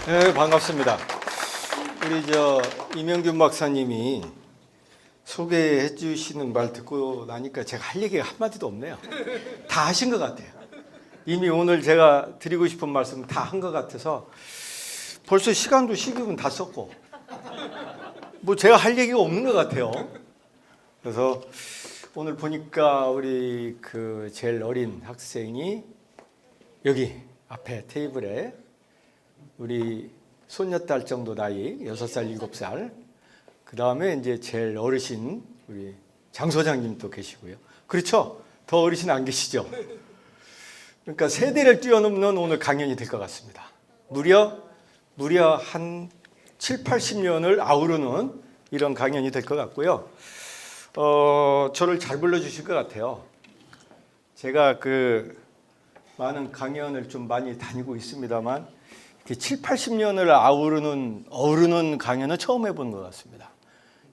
네, 반갑습니다. 우리 이명균 박사님이 소개해 주시는 말 듣고 나니까 제가 할 얘기가 한마디도 없네요. 다 하신 것 같아요. 이미 오늘 제가 드리고 싶은 말씀 다 한 것 같아서 벌써 시간도 12분 다 썼고 뭐 제가 할 얘기가 없는 것 같아요. 그래서 오늘 보니까 우리 그 제일 어린 학생이 여기 앞에 테이블에 우리 손녀딸 정도 나이 6살, 7살, 그 다음에 이제 제일 어르신 우리 장 소장님도 계시고요. 그렇죠? 더 어르신 안 계시죠? 그러니까 세대를 뛰어넘는 오늘 강연이 될 것 같습니다. 무려 한 7, 80년을 아우르는 이런 강연이 될 것 같고요. 저를 잘 불러주실 것 같아요. 제가 많은 강연을 좀 많이 다니고 있습니다만 7, 80년을 어우르는 강연은 처음 해본 것 같습니다.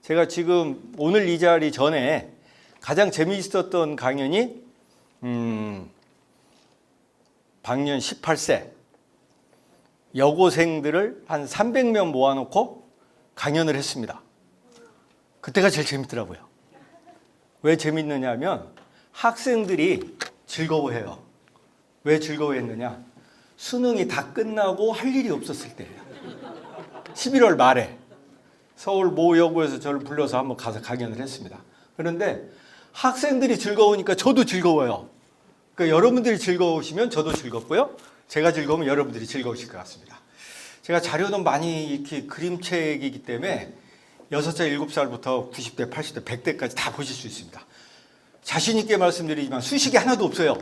제가 지금 오늘 이 자리 전에 가장 재미있었던 강연이 방년 18세 여고생들을 한 300명 모아놓고 강연을 했습니다. 그때가 제일 재밌더라고요. 왜 재밌느냐면 학생들이 즐거워해요. 왜 즐거워했느냐? 수능이 다 끝나고 할 일이 없었을 때예요. 11월 말에 서울 모 여고에서 저를 불러서 한번 가서 강연을 했습니다. 그런데 학생들이 즐거우니까 저도 즐거워요. 그러니까 여러분들이 즐거우시면 저도 즐겁고요. 제가 즐거우면 여러분들이 즐거우실 것 같습니다. 제가 자료는 많이 이렇게 그림책이기 때문에 6살, 7살부터 90대, 80대, 100대까지 다 보실 수 있습니다. 자신 있게 말씀드리지만 수식이 하나도 없어요.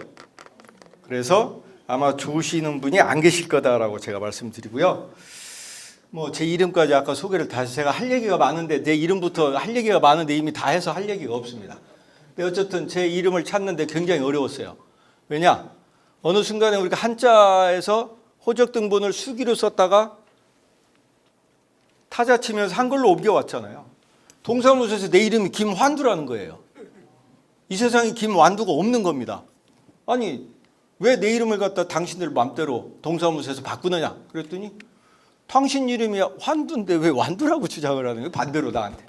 그래서 아마 좋으시는 분이 안 계실 거다라고 제가 말씀드리고요. 뭐 제 이름까지 아까 소개를 다 해서 제가 할 얘기가 많은데 내 이름부터 할 얘기가 많은데 이미 다 해서 할 얘기가 없습니다. 근데 어쨌든 제 이름을 찾는데 굉장히 어려웠어요. 왜냐? 어느 순간에 우리가 한자에서 호적 등본을 수기로 썼다가 타자 치면서 한글로 옮겨왔잖아요. 동사무소에서 내 이름이 김환두라는 거예요. 이 세상에 김완두가 없는 겁니다. 아니 왜 내 이름을 갖다 당신들 마음대로 동사무소에서 바꾸느냐 그랬더니 당신 이름이 환두인데 왜 완두라고 주장을 하는 거예요? 반대로 나한테.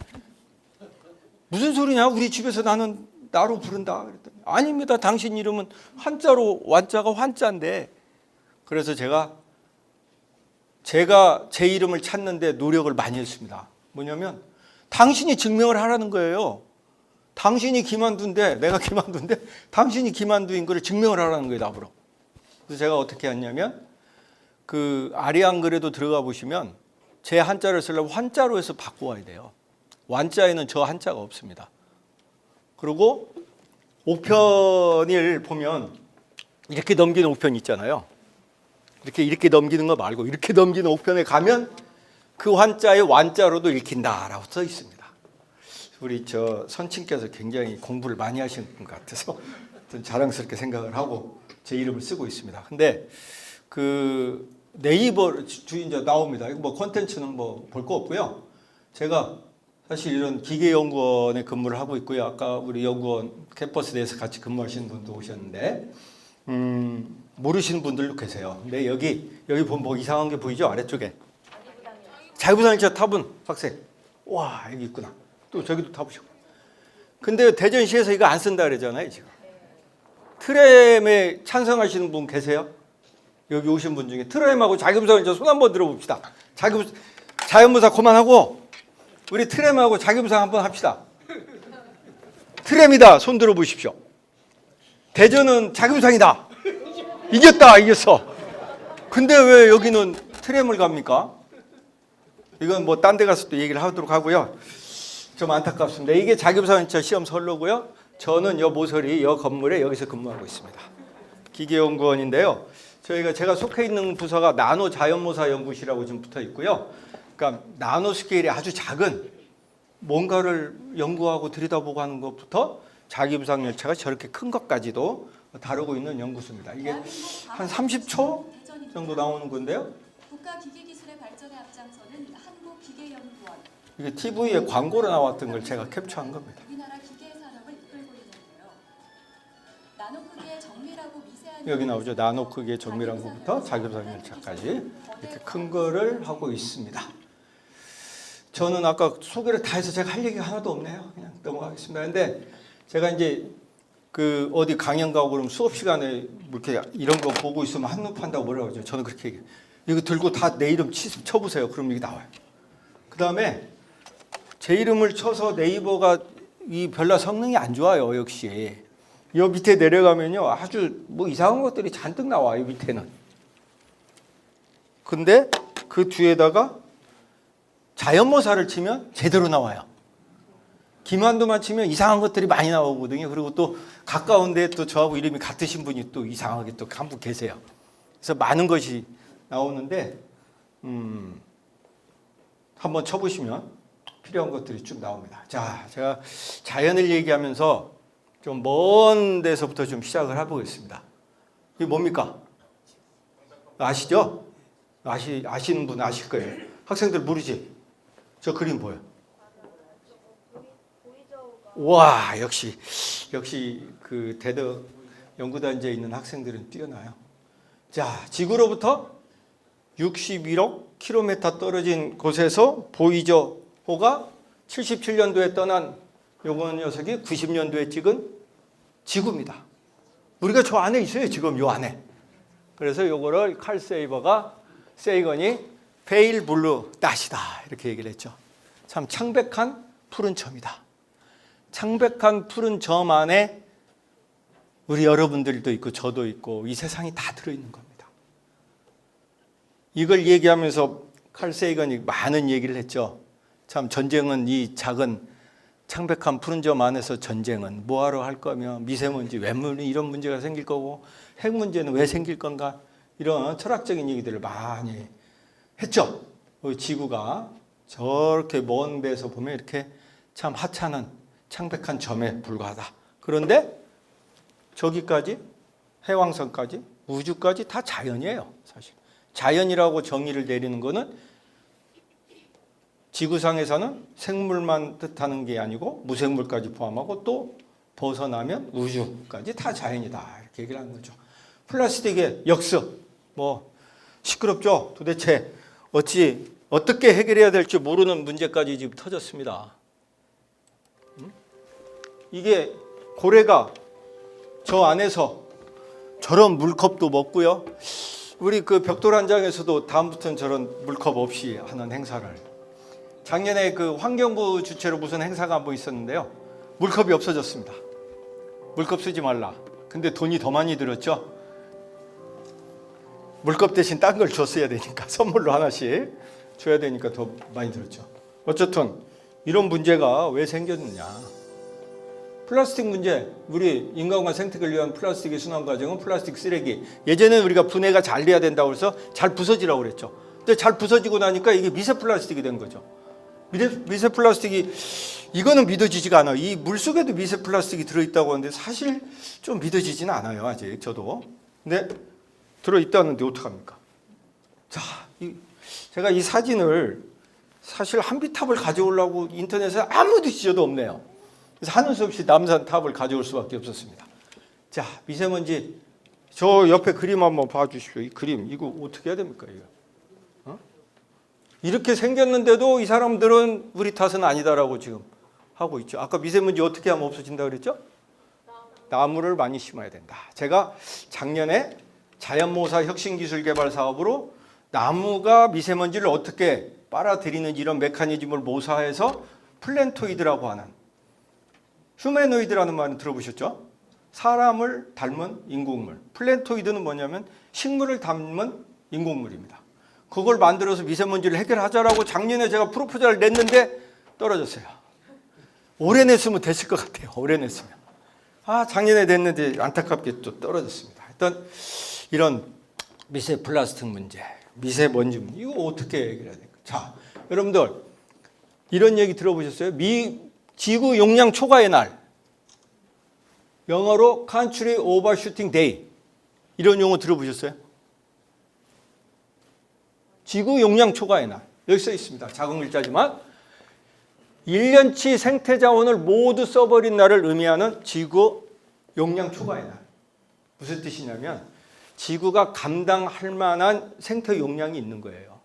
무슨 소리냐? 우리 집에서 나는 나로 부른다 그랬더니 아닙니다. 당신 이름은 한자로 완자가 환자인데. 그래서 제가 제 이름을 찾는데 노력을 많이 했습니다. 뭐냐면 당신이 증명을 하라는 거예요. 당신이 김한두인데 내가 김한두인데 당신이 김한두인 거를 증명을 하라는 거예요. 나보러. 그래서 제가 어떻게 했냐면 아리안글에도 들어가 보시면 제 한자를 쓰려면 환자로 해서 바꿔와야 돼요. 완자에는 저 한자가 없습니다. 그리고 옥편을 보면 이렇게 넘기는 옥편 있잖아요. 이렇게 넘기는 거 말고 이렇게 넘기는 옥편에 가면 그 환자의 완자로도 읽힌다라고 써 있습니다. 우리 선친께서 굉장히 공부를 많이 하신 것 같아서 자랑스럽게 생각을 하고 제 이름을 쓰고 있습니다. 근데 네이버 주인자 나옵니다. 이거 뭐 콘텐츠는 뭐 볼 거 없고요. 제가 사실 이런 기계연구원에 근무를 하고 있고요. 아까 우리 연구원 캠퍼스 내에서 같이 근무하시는 분도 오셨는데 모르시는 분들도 계세요. 근데 여기 보면 뭐 이상한 게 보이죠? 아래쪽에 자기부담일자 타본 학생. 와 여기 있구나. 또 저기도 타보시고. 근데 대전시에서 이거 안 쓴다 그러잖아요. 지금 트램에 찬성하시는 분 계세요? 여기 오신 분 중에 트램하고 자기부담일자 손 한번 들어봅시다. 자연부사 그만하고 우리 트램하고 자기부상 한번 합시다. 트램이다. 손 들어보십시오. 대전은 자기부상이다. 이겼어. 근데 왜 여기는 트램을 갑니까? 이건 뭐 딴 데 가서 또 얘기를 하도록 하고요. 좀 안타깝습니다. 이게 자기부상 시험 선로고요. 저는 요 모서리 요 건물에 여기서 근무하고 있습니다. 기계연구원인데요. 제가 속해 있는 부서가 나노 자연모사 연구실이라고 좀 붙어 있고요. 그러니까 나노 스케일이 아주 작은 뭔가를 연구하고 들여다보고 하는 것부터 자기부상 열차가 저렇게 큰 것까지도 다루고 있는 연구소입니다. 이게 한 30초 정도 나오는 건데요. 국가기계기술의 발전에 앞장서는 한국기계연구원. 이게 TV에 광고로 나왔던 걸 제가 캡처한 겁니다. 우리나라 기계 산업을 이끌고 있는데요. 나노 크기의 정밀하고 미세한 여기 나오죠. 나노 크기의 정밀한 것부터 자기부상 열차까지 이렇게 큰 거를 하고 있습니다. 저는 아까 소개를 다 해서 제가 할 얘기가 하나도 없네요. 그냥 넘어가겠습니다. 근데 제가 이제 그 어디 강연 가고 그러면 수업 시간에 이렇게 이런 거 보고 있으면 한눈 판다고 뭐라고 그러죠. 저는 그렇게 얘기해요. 이거 들고 다 내 이름 쳐보세요. 그럼 이게 나와요. 그 다음에 제 이름을 쳐서 네이버가 이 별로 성능이 안 좋아요. 역시. 요 밑에 내려가면요. 아주 뭐 이상한 것들이 잔뜩 나와요. 밑에는. 근데 그 뒤에다가 자연모사를 치면 제대로 나와요. 김한도만 치면 이상한 것들이 많이 나오거든요. 그리고 또 가까운데 또 저하고 이름이 같으신 분이 또 이상하게 또 한 분 계세요. 그래서 많은 것이 나오는데 한번 쳐보시면 필요한 것들이 쭉 나옵니다. 자, 제가 자연을 얘기하면서 좀 먼 데서부터 좀 시작을 해보겠습니다. 이게 뭡니까? 아시죠? 아시는 분 아실 거예요. 학생들 모르지? 저 그림 보여? 와, 역시 그 대덕 연구단지에 있는 학생들은 뛰어나요. 자, 지구로부터 61억 킬로미터 떨어진 곳에서 보이저호가 77년도에 떠난 요번 녀석이 90년도에 찍은 지구입니다. 우리가 저 안에 있어요. 지금 요 안에. 그래서 요거를 칼 세이건이 페일 블루 낫이다 이렇게 얘기를 했죠. 참 창백한 푸른 점이다. 창백한 푸른 점 안에 우리 여러분들도 있고 저도 있고 이 세상이 다 들어있는 겁니다. 이걸 얘기하면서 칼 세이건이 많은 얘기를 했죠. 참 전쟁은 이 작은 창백한 푸른 점 안에서 전쟁은 뭐하러 할 거며 미세먼지 왜 이런 문제가 생길 거고 핵 문제는 왜 생길 건가 이런 철학적인 얘기들을 많이 했죠. 지구가 저렇게 먼 데서 보면 이렇게 참 하찮은 창백한 점에 불과하다. 그런데 저기까지 해왕성까지 우주까지 다 자연이에요. 사실 자연이라고 정의를 내리는 거는 지구상에서는 생물만 뜻하는 게 아니고 무생물까지 포함하고 또 벗어나면 우주까지 다 자연이다 이렇게 얘기를 하는 거죠. 플라스틱의 역습 뭐 시끄럽죠. 도대체 어떻게 해결해야 될지 모르는 문제까지 지금 터졌습니다. 이게 고래가 저 안에서 저런 물컵도 먹고요. 우리 그 벽돌한장에서도 다음부터는 저런 물컵 없이 하는 행사를 작년에 그 환경부 주최로 무슨 행사가 한번 있었는데요. 물컵이 없어졌습니다. 물컵 쓰지 말라. 근데 돈이 더 많이 들었죠. 물컵 대신 딴 걸 줬어야 되니까 선물로 하나씩 줘야 되니까 더 많이 들었죠. 어쨌든 이런 문제가 왜 생겼느냐. 플라스틱 문제, 우리 인간과 생태계를 위한 플라스틱의 순환 과정은 플라스틱 쓰레기. 예전에는 우리가 분해가 잘 돼야 된다고 해서 잘 부서지라고 그랬죠. 근데 잘 부서지고 나니까 이게 미세 플라스틱이 된 거죠. 미세 플라스틱이 이거는 믿어지지가 않아요. 이 물속에도 미세 플라스틱이 들어있다고 하는데 사실 좀 믿어지지는 않아요. 아직 저도. 근데 들어있다는데 어떡합니까? 자, 제가 이 사진을 사실 한비탑을 가져오려고 인터넷에 아무도 지어도 없네요. 그래서 하는 수 없이 남산탑을 가져올 수밖에 없었습니다. 자, 미세먼지 저 옆에 그림 한번 봐주십시오. 이 그림 이거 어떻게 해야 됩니까? 이거 이렇게 생겼는데도 이 사람들은 우리 탓은 아니다라고 지금 하고 있죠. 아까 미세먼지 어떻게 하면 없어진다 그랬죠? 나무를 많이 심어야 된다. 제가 작년에 자연모사 혁신기술 개발 사업으로 나무가 미세먼지를 어떻게 빨아들이는지 이런 메커니즘을 모사해서 플랜토이드라고 하는 휴메노이드라는 말은 들어보셨죠? 사람을 닮은 인공물. 플랜토이드는 뭐냐면 식물을 닮은 인공물입니다. 그걸 만들어서 미세먼지를 해결하자라고 작년에 제가 프로포즈를 냈는데 떨어졌어요. 올해 냈으면 됐을 것 같아요. 올해 냈으면. 작년에 냈는데 안타깝게 또 떨어졌습니다. 일단 이런 미세 플라스틱 문제, 미세먼지 문제 이거 어떻게 해결해야 될까? 자, 여러분들 이런 얘기 들어보셨어요? 지구 용량 초과의 날, 영어로 Country Overshooting Day 이런 용어 들어보셨어요? 지구 용량 초과의 날 여기 써 있습니다. 작은 글자지만 1년치 생태 자원을 모두 써버린 날을 의미하는 지구 용량 초과의 날. 무슨 뜻이냐면 지구가 감당할 만한 생태 용량이 있는 거예요.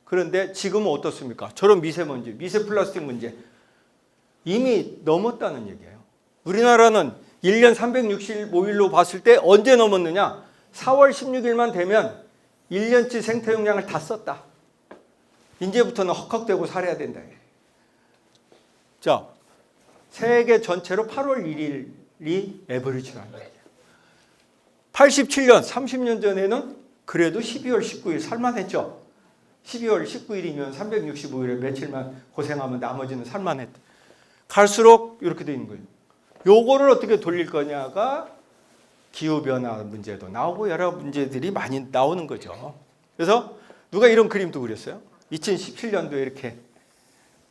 그런데 지금은 어떻습니까? 저런 미세먼지, 미세 플라스틱 문제 이미 넘었다는 얘기예요. 우리나라는 1년 365일로 봤을 때 언제 넘었느냐? 4월 16일만 되면 1년치 생태 용량을 다 썼다. 이제부터는 헉헉대고 살아야 된다. 자, 세계 전체로 8월 1일이 에버리지라는 거예요. 87년, 30년 전에는 그래도 12월 19일 살만했죠. 12월 19일이면 365일에 며칠만 고생하면 나머지는 살만했다. 갈수록 이렇게 되는 거예요. 요거를 어떻게 돌릴 거냐가 기후변화 문제도 나오고 여러 문제들이 많이 나오는 거죠. 그래서 누가 이런 그림도 그렸어요. 2017년도에 이렇게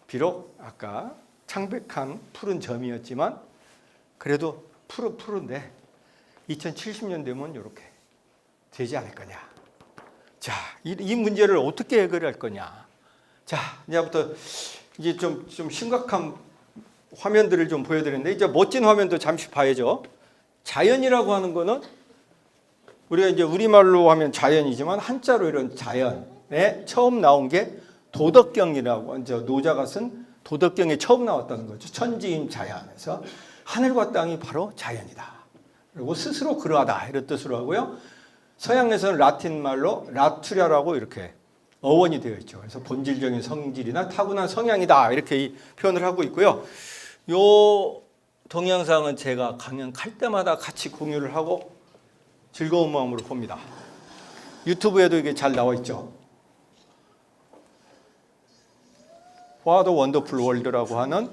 비록 아까 창백한 푸른 점이었지만 그래도 푸른데 2070년 되면 이렇게 되지 않을 거냐. 자, 이 문제를 어떻게 해결할 거냐. 자, 이제부터 이제 좀 심각한 화면들을 좀 보여드렸는데 이제 멋진 화면도 잠시 봐야죠. 자연이라고 하는 거는 우리가 이제 우리말로 하면 자연이지만 한자로 이런 자연에 처음 나온 게 도덕경이라고 이제 노자가 쓴 도덕경에 처음 나왔다는 거죠. 천지임 자연에서 하늘과 땅이 바로 자연이다. 그리고 스스로 그러하다 이런 뜻으로 하고요. 서양에서는 라틴 말로 라투랴라고 이렇게 어원이 되어 있죠. 그래서 본질적인 성질이나 타고난 성향이다 이렇게 이 표현을 하고 있고요. 요 동영상은 제가 강연 갈 때마다 같이 공유를 하고 즐거운 마음으로 봅니다. 유튜브에도 이게 잘 나와 있죠. What a Wonderful World라고 하는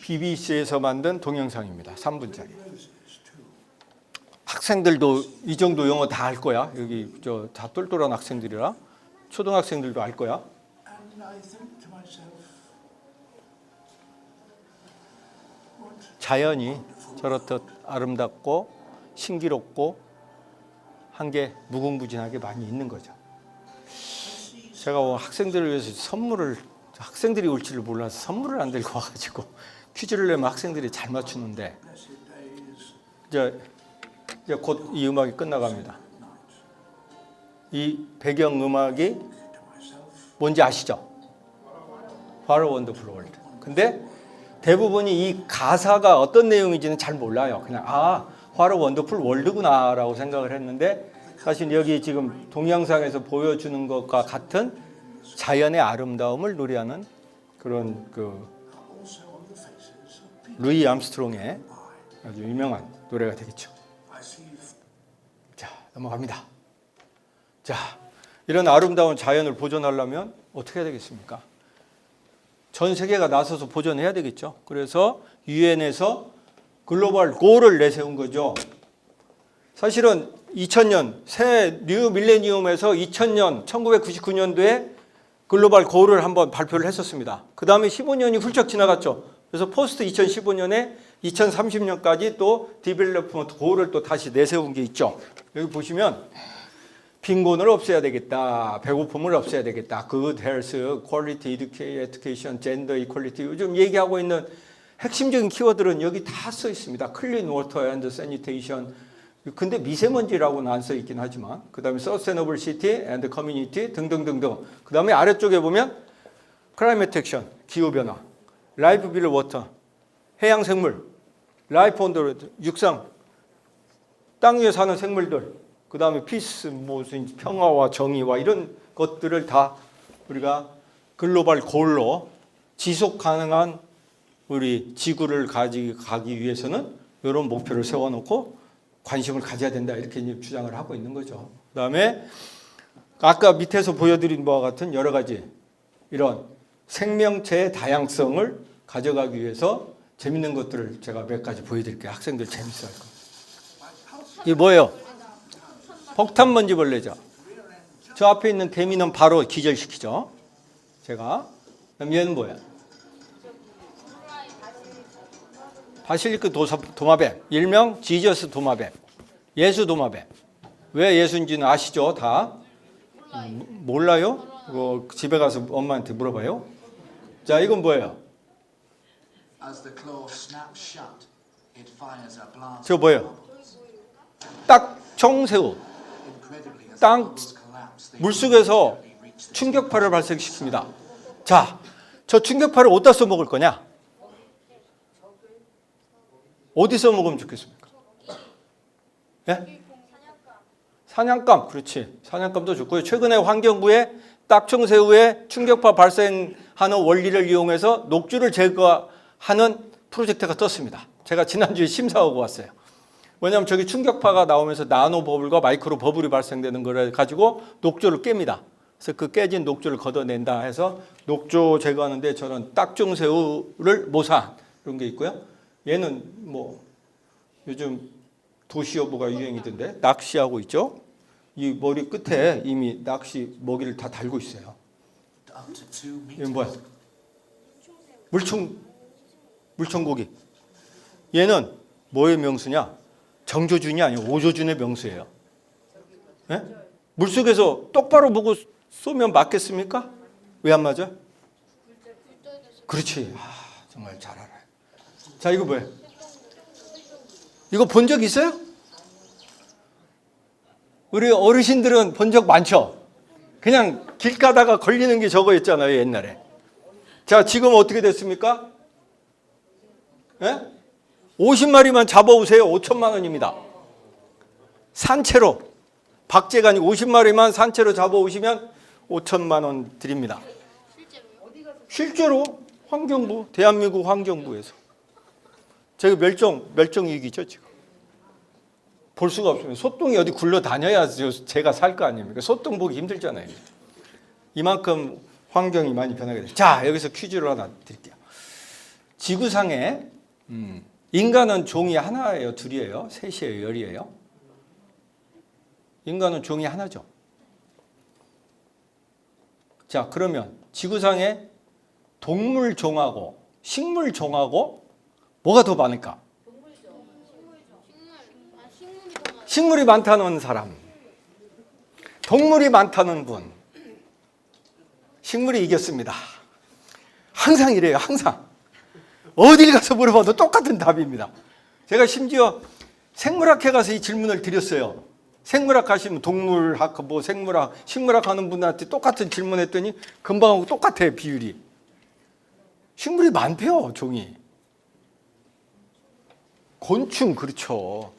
BBC에서 만든 동영상입니다. 3분짜리. 학생들도 이 정도 영어 다 알 거야. 여기 저 다 똘똘한 학생들이라 초등학생들도 알 거야. 자연이 저렇듯 아름답고 신기롭고 한 게 무궁무진하게 많이 있는 거죠. 제가 학생들을 위해서 학생들이 올 줄을 몰라서 선물을 안 들고 와가지고 퀴즈를 내면 학생들이 잘 맞추는데 이제 곧 이 음악이 끝나갑니다. 이 배경 음악이 뭔지 아시죠? What a Wonderful World. 근데 대부분이 이 가사가 어떤 내용인지는 잘 몰라요. 그냥 What a Wonderful World구나라고 생각을 했는데 사실 여기 지금 동영상에서 보여주는 것과 같은 자연의 아름다움을 노래하는 그런 루이 암스트롱의 아주 유명한 노래가 되겠죠. 자, 넘어갑니다. 자, 이런 아름다운 자연을 보존하려면 어떻게 해야 되겠습니까? 전 세계가 나서서 보존해야 되겠죠. 그래서 유엔에서 글로벌 골을 내세운 거죠. 사실은 2000년 새 뉴 밀레니엄에서 2000년 1999년도에 글로벌 골을 한번 발표를 했었습니다. 그 다음에 15년이 훌쩍 지나갔죠. 그래서 포스트 2015년에 2030년까지 또 디벨롭먼트 골을 또 다시 내세운 게 있죠. 여기 보시면 빈곤을 없애야 되겠다. 배고픔을 없애야 되겠다. Good health, quality education, gender equality. 요즘 얘기하고 있는 핵심적인 키워드는 여기 다 써 있습니다. Clean water and sanitation. 근데 미세먼지라고는 안 써 있긴 하지만 그 다음에 Sustainable city and community 등등등등. 그 다음에 아래쪽에 보면 Climate action, 기후변화, Life below water, 해양생물, Life on the land, 육상, 땅 위에 사는 생물들, 그 다음에 피스, 무슨 평화와 정의와 이런 것들을 다 우리가 글로벌 골로 지속 가능한 우리 지구를 가기 위해서는 이런 목표를 세워놓고 관심을 가져야 된다 이렇게 주장을 하고 있는 거죠. 그 다음에 아까 밑에서 보여드린 바와 같은 여러 가지 이런 생명체의 다양성을 가져가기 위해서 재밌는 것들을 제가 몇 가지 보여드릴게요. 학생들 재밌어할 거예요. 이게 뭐예요? 폭탄 먼지 벌레죠. 저 앞에 있는 개미는 바로 기절시키죠. 제가. 그럼 얘는 뭐야? 바실리크 도마뱀, 일명 지저스 도마뱀, 예수 도마뱀. 왜 예수인지는 아시죠? 다? 몰라요? 이거 집에 가서 엄마한테 물어봐요. 자, 이건 뭐예요? 저 뭐예요? 딱정새우 땅 물속에서 충격파를 발생시킵니다. 자, 저 충격파를 어디다 써먹을 거냐? 어디서 먹으면 좋겠습니까? 예? 사냥감, 그렇지. 사냥감도 좋고요. 최근에 환경부에 딱정새우의 충격파 발생하는 원리를 이용해서 녹주를 제거하는 프로젝트가 떴습니다. 제가 지난주에 심사하고 왔어요. 왜냐하면 저기 충격파가 나오면서 나노 버블과 마이크로 버블이 발생되는 걸 가지고 녹조를 깹니다. 그래서 그 깨진 녹조를 걷어낸다 해서 녹조 제거하는데 저는 딱정새우를 모사한 그런 게 있고요. 얘는 뭐 요즘 도시여보가 유행이던데 낚시하고 있죠. 이 머리 끝에 이미 낚시 먹이를 다 달고 있어요. 이건 뭐야? 물총고기. 얘는 뭐의 명수냐? 정조준이 아니고 오조준의 명수예요. 네? 물속에서 똑바로 보고 쏘면 맞겠습니까? 왜 안 맞아? 그렇지. 정말 잘 알아요. 자, 이거 뭐예요? 이거 본 적 있어요? 우리 어르신들은 본 적 많죠? 그냥 길 가다가 걸리는 게 저거였잖아요, 옛날에. 자, 지금 어떻게 됐습니까? 예? 50마리만 잡아오세요. 5천만 원입니다. 산채로. 박제가 아니고 50마리만 산채로 잡아오시면 5천만 원 드립니다. 실제로 환경부, 대한민국 환경부에서. 제가 멸종위기죠, 지금. 볼 수가 없으면 소똥이 어디 굴러 다녀야 제가 살 거 아닙니까? 소똥 보기 힘들잖아요. 이만큼 환경이 많이 변하게 돼요. 자, 여기서 퀴즈를 하나 드릴게요. 지구상에 인간은 종이 하나예요, 둘이에요, 셋이에요, 열이에요? 인간은 종이 하나죠. 자, 그러면 지구상에 동물 종하고 식물 종하고 뭐가 더 많을까? 식물이 많다는 사람, 동물이 많다는 분, 식물이 이겼습니다. 항상 이래요, 항상. 어딜 가서 물어봐도 똑같은 답입니다. 제가 심지어 생물학회 가서 이 질문을 드렸어요. 생물학 하시면 동물학, 뭐 생물학, 식물학 하는 분한테 똑같은 질문했더니 금방하고 똑같아요, 비율이. 식물이 많대요, 종이. 곤충, 그렇죠.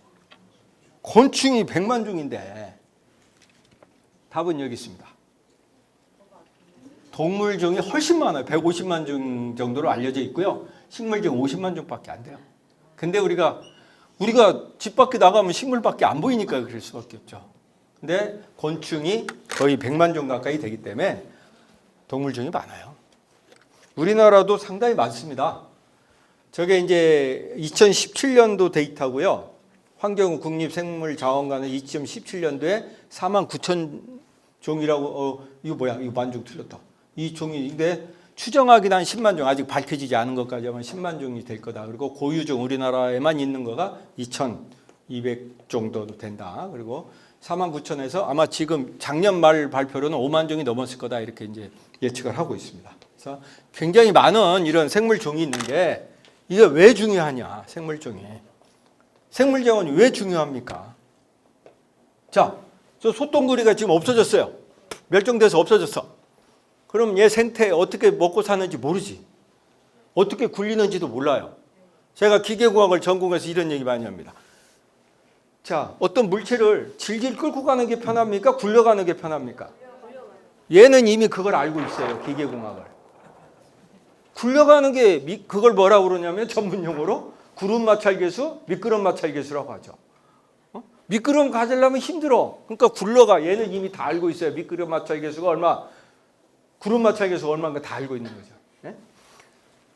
곤충이 100만 종인데 답은 여기 있습니다. 동물종이 훨씬 많아요. 150만 종 정도로 알려져 있고요. 식물종 50만 종밖에 안 돼요. 근데 우리가 집 밖에 나가면 식물밖에 안 보이니까 그럴 수밖에 없죠. 근데 곤충이 거의 100만 종 가까이 되기 때문에 동물종이 많아요. 우리나라도 상당히 많습니다. 저게 이제 2017년도 데이터고요. 환경부 국립생물자원관은 2017년도에 4만 9천 종이라고, 이거 뭐야? 이거 만종 틀렸다. 이 종인데 추정하기는 한 10만 종, 아직 밝혀지지 않은 것까지 하면 10만 종이 될 거다. 그리고 고유종, 우리나라에만 있는 거가 2,200 정도 된다. 그리고 4만 9천에서 아마 지금 작년 말 발표로는 5만 종이 넘었을 거다. 이렇게 이제 예측을 하고 있습니다. 그래서 굉장히 많은 이런 생물종이 있는데 이게 왜 중요하냐, 생물종이. 생물자원이 왜 중요합니까? 자, 저 소똥구리가 지금 없어졌어요. 멸종돼서 없어졌어. 그럼 얘 생태 어떻게 먹고 사는지 모르지. 어떻게 굴리는지도 몰라요. 제가 기계공학을 전공해서 이런 얘기 많이 합니다. 자, 어떤 물체를 질질 끌고 가는 게 편합니까? 굴려가는 게 편합니까? 얘는 이미 그걸 알고 있어요, 기계공학을. 굴려가는 게 그걸 뭐라고 그러냐면 전문용어로 구름 마찰계수, 미끄럼 마찰계수라고 하죠. 미끄럼 가지려면 힘들어. 그러니까 굴러가. 얘는 이미 다 알고 있어요. 미끄럼 마찰계수가 얼마, 구름 마찰계수가 얼마인가 다 알고 있는 거죠. 네?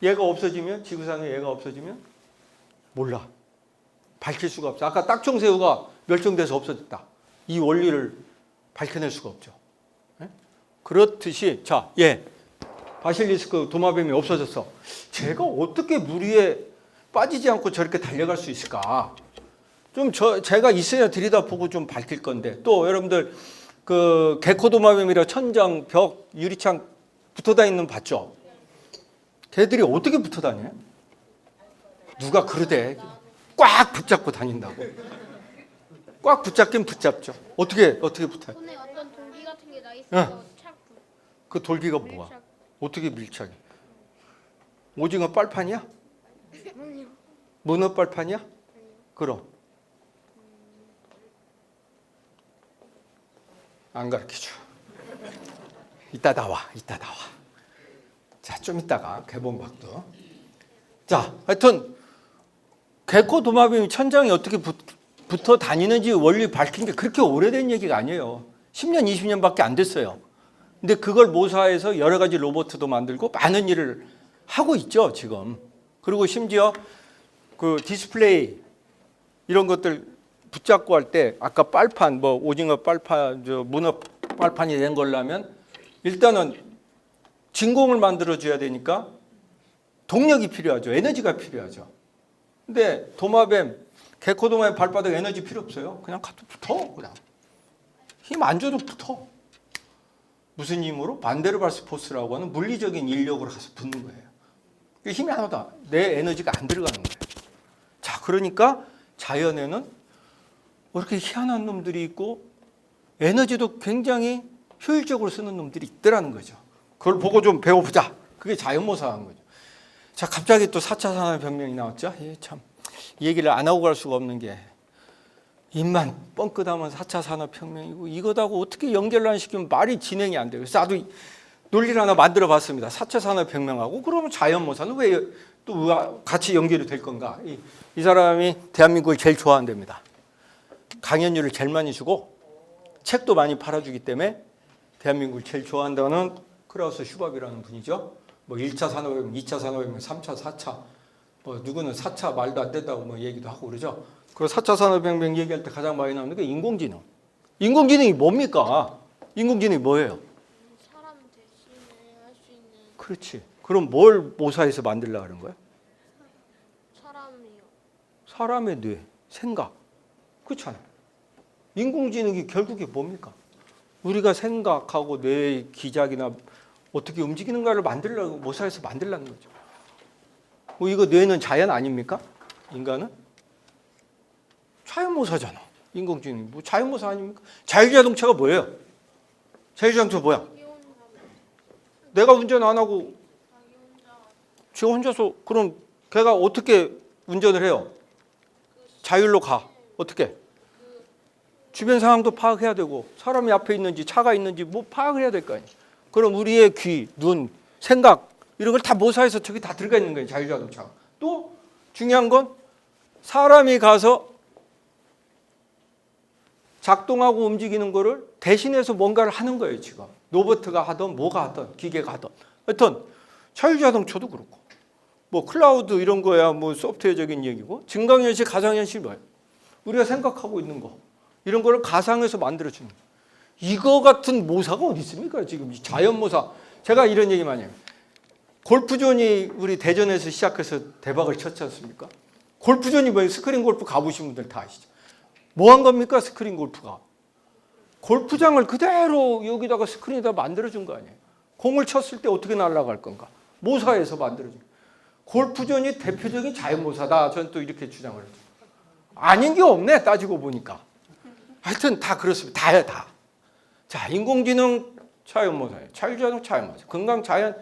얘가 없어지면, 지구상에 얘가 없어지면 몰라. 밝힐 수가 없어. 아까 딱정새우가 멸종돼서 없어졌다. 이 원리를 밝혀낼 수가 없죠. 네? 그렇듯이 자, 바실리스크 도마뱀이 없어졌어. 제가 어떻게 물 위에 빠지지 않고 저렇게 달려갈 수 있을까? 좀 제가 있어야 들여다보고 좀 밝힐 건데. 또 여러분들 그 개코도마뱀이라 천장, 벽, 유리창 붙어 다니는 거 봤죠? 걔들이 어떻게 붙어 다녀요? 누가 그러대. 꽉 붙잡고 다닌다고. 꽉 붙잡긴 붙잡죠. 어떻게 붙어요? 손에 어떤 돌기 같은 게 나 응. 있어서 착 붙. 그 돌기가 뭐야? 밀착. 어떻게 밀착해? 오징어 빨판이야? 아니요. 문어 빨판이야? 그럼 안 가르쳐줘. 이따 나와. 자, 좀 이따가 개봉박도. 자, 하여튼 개코 도마뱀이 천장에 어떻게 붙어 다니는지 원리 밝힌 게 그렇게 오래된 얘기가 아니에요. 10년, 20년밖에 안 됐어요. 근데 그걸 모사해서 여러 가지 로봇도 만들고 많은 일을 하고 있죠, 지금. 그리고 심지어 그 디스플레이 이런 것들 붙잡고 할 때 아까 빨판 뭐 오징어 빨판, 문어 빨판이 된 걸라면 일단은 진공을 만들어 줘야 되니까 동력이 필요하죠. 에너지가 필요하죠. 근데 도마뱀, 개코 도마뱀 발바닥 에너지 필요 없어요. 그냥 가도 붙어. 그냥 힘 안 줘도 붙어. 무슨 힘으로? 반데르발스 포스라고 하는 물리적인 인력으로 가서 붙는 거예요. 힘이 하나도 내 에너지가 안 들어가는 거예요. 자, 그러니까 자연에는 이렇게 희한한 놈들이 있고 에너지도 굉장히 효율적으로 쓰는 놈들이 있더라는 거죠. 그걸 보고 좀 배워보자. 그게 자연모사한 거죠. 자, 갑자기 또 4차 산업혁명이 나왔죠. 참, 이 얘기를 안 하고 갈 수가 없는 게 입만 뻥끗하면 4차 산업혁명이고 이거하고 어떻게 연결을 안 시키면 말이 진행이 안 돼요. 그래서 나도 논리를 하나 만들어 봤습니다. 4차 산업혁명하고 그러면 자연모사는 왜 또 같이 연결이 될 건가? 이 사람이 대한민국을 제일 좋아한답니다. 강연료를 제일 많이 주고 책도 많이 팔아주기 때문에 대한민국을 제일 좋아한다는 크라우스 슈밥이라는 분이죠. 뭐 1차 산업혁명, 2차 산업혁명, 3차, 4차 뭐 누구는 4차 말도 안 된다고 뭐 얘기도 하고 그러죠. 그 4차 산업혁명 얘기할 때 가장 많이 나오는 게 인공지능. 인공지능이 뭡니까? 인공지능이 뭐예요? 사람 대신에 할 수 있는. 그렇지. 그럼 뭘 모사해서 만들려고 하는 거야? 사람이요. 사람의 뇌, 생각. 그렇잖아요. 인공지능이 결국에 뭡니까? 우리가 생각하고 뇌의 기작이나 어떻게 움직이는가를 만들려고 모사해서 만들려는 거죠. 뭐 이거 뇌는 자연 아닙니까? 인간은? 자연모사잖아. 인공지능. 뭐 자연모사 아닙니까? 자율자동차가 뭐예요? 자율자동차 뭐야? 자기 혼자. 내가 운전 안 하고 자기 혼자. 지 혼자서 그럼 걔가 어떻게 운전을 해요? 자율로 가. 어떻게? 주변 상황도 파악해야 되고 사람이 앞에 있는지 차가 있는지 뭐 파악을 해야 될 거 아니에요. 그럼 우리의 귀, 눈, 생각 이런 걸 다 모사해서 저기 다 들어가 있는 거예요. 자율자동차가. 또 중요한 건 사람이 가서 작동하고 움직이는 거를 대신해서 뭔가를 하는 거예요. 지금 로봇가 하든 뭐가 하든 기계가 하든 하여튼 자율자동차도 그렇고 뭐 클라우드 이런 거야 뭐 소프트웨어적인 얘기고 증강현실, 가상현실 뭐예요? 우리가 생각하고 있는 거 이런 거를 가상에서 만들어주는 거예요. 이거 같은 모사가 어디 있습니까? 지금 이 자연모사. 제가 이런 얘기 많이 해요. 골프존이 우리 대전에서 시작해서 대박을 쳤지 않습니까? 골프존이 뭐예요? 스크린 골프 가보신 분들 다 아시죠? 뭐 한 겁니까? 스크린 골프가. 골프장을 그대로 여기다가 스크린에다 만들어준 거 아니에요? 공을 쳤을 때 어떻게 날아갈 건가? 모사해서 만들어준 거예요. 골프존이 대표적인 자연모사다. 저는 또 이렇게 주장을 해요. 아닌 게 없네. 따지고 보니까. 하여튼 다 그렇습니다. 다야 다. 자, 인공지능 자연모사예요. 자율자동 자연모사. 건강자연,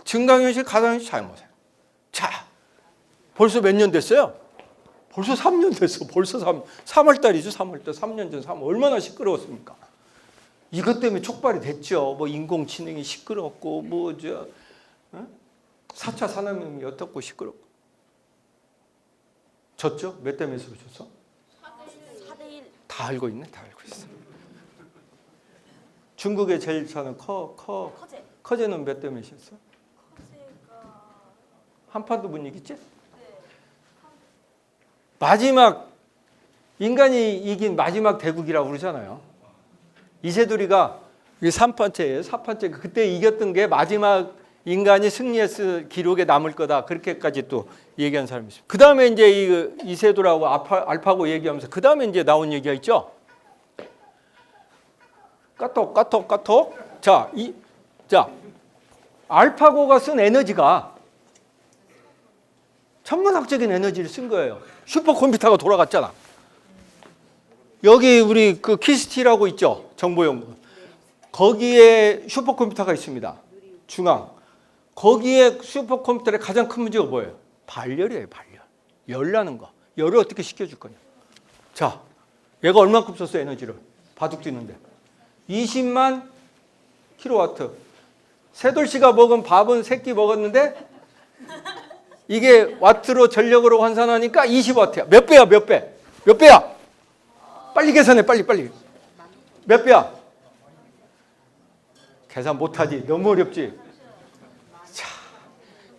증강현실, 가상현실 자연모사예요. 자, 벌써 몇 년 됐어요? 벌써 3년 됐어. 벌써 3월 달이죠. 3월 달. 3년 전 3월. 얼마나 시끄러웠습니까? 이것 때문에 촉발이 됐죠. 뭐 인공지능이 시끄럽고 뭐 저 4차 산업혁명이 어떻고 시끄럽고. 졌죠? 몇 대 몇으로 졌어? 4대1. 다 알고 있네. 다 알고 있어. 중국의 제일 차는 커제. 커제는 몇 대 몇이었어? 커제가. 한 판도 못 이겼지? 마지막 인간이 이긴 마지막 대국이라고 그러잖아요. 이세돌이가 이게 3판째예요. 4판째 그때 이겼던 게 마지막 인간이 승리했을 기록에 남을 거다. 그렇게까지 또 얘기한 사람이 있습니다. 그 다음에 이제 이세돌하고 알파고 얘기하면서 그 다음에 이제 나온 얘기가 있죠. 까톡. 자, 알파고가 쓴 에너지가 천문학적인 에너지를 쓴 거예요. 슈퍼컴퓨터가 돌아갔잖아. 여기 우리 그 키스티라고 있죠? 정보연구. 거기에 슈퍼컴퓨터가 있습니다. 중앙. 거기에 슈퍼컴퓨터의 가장 큰 문제가 뭐예요? 발열이에요, 발열. 열 나는 거. 열을 어떻게 식혀줄 거냐. 자, 얘가 얼마큼 썼어요, 에너지를? 바둑 뛰는데. 20만 킬로와트. 새돌씨가 먹은 밥은 새끼 먹었는데 이게 와트로 전력으로 환산하니까 20와트야. 몇 배야, 몇 배? 몇 배야? 빨리 계산해, 빨리. 몇 배야? 계산 못하지. 너무 어렵지. 자,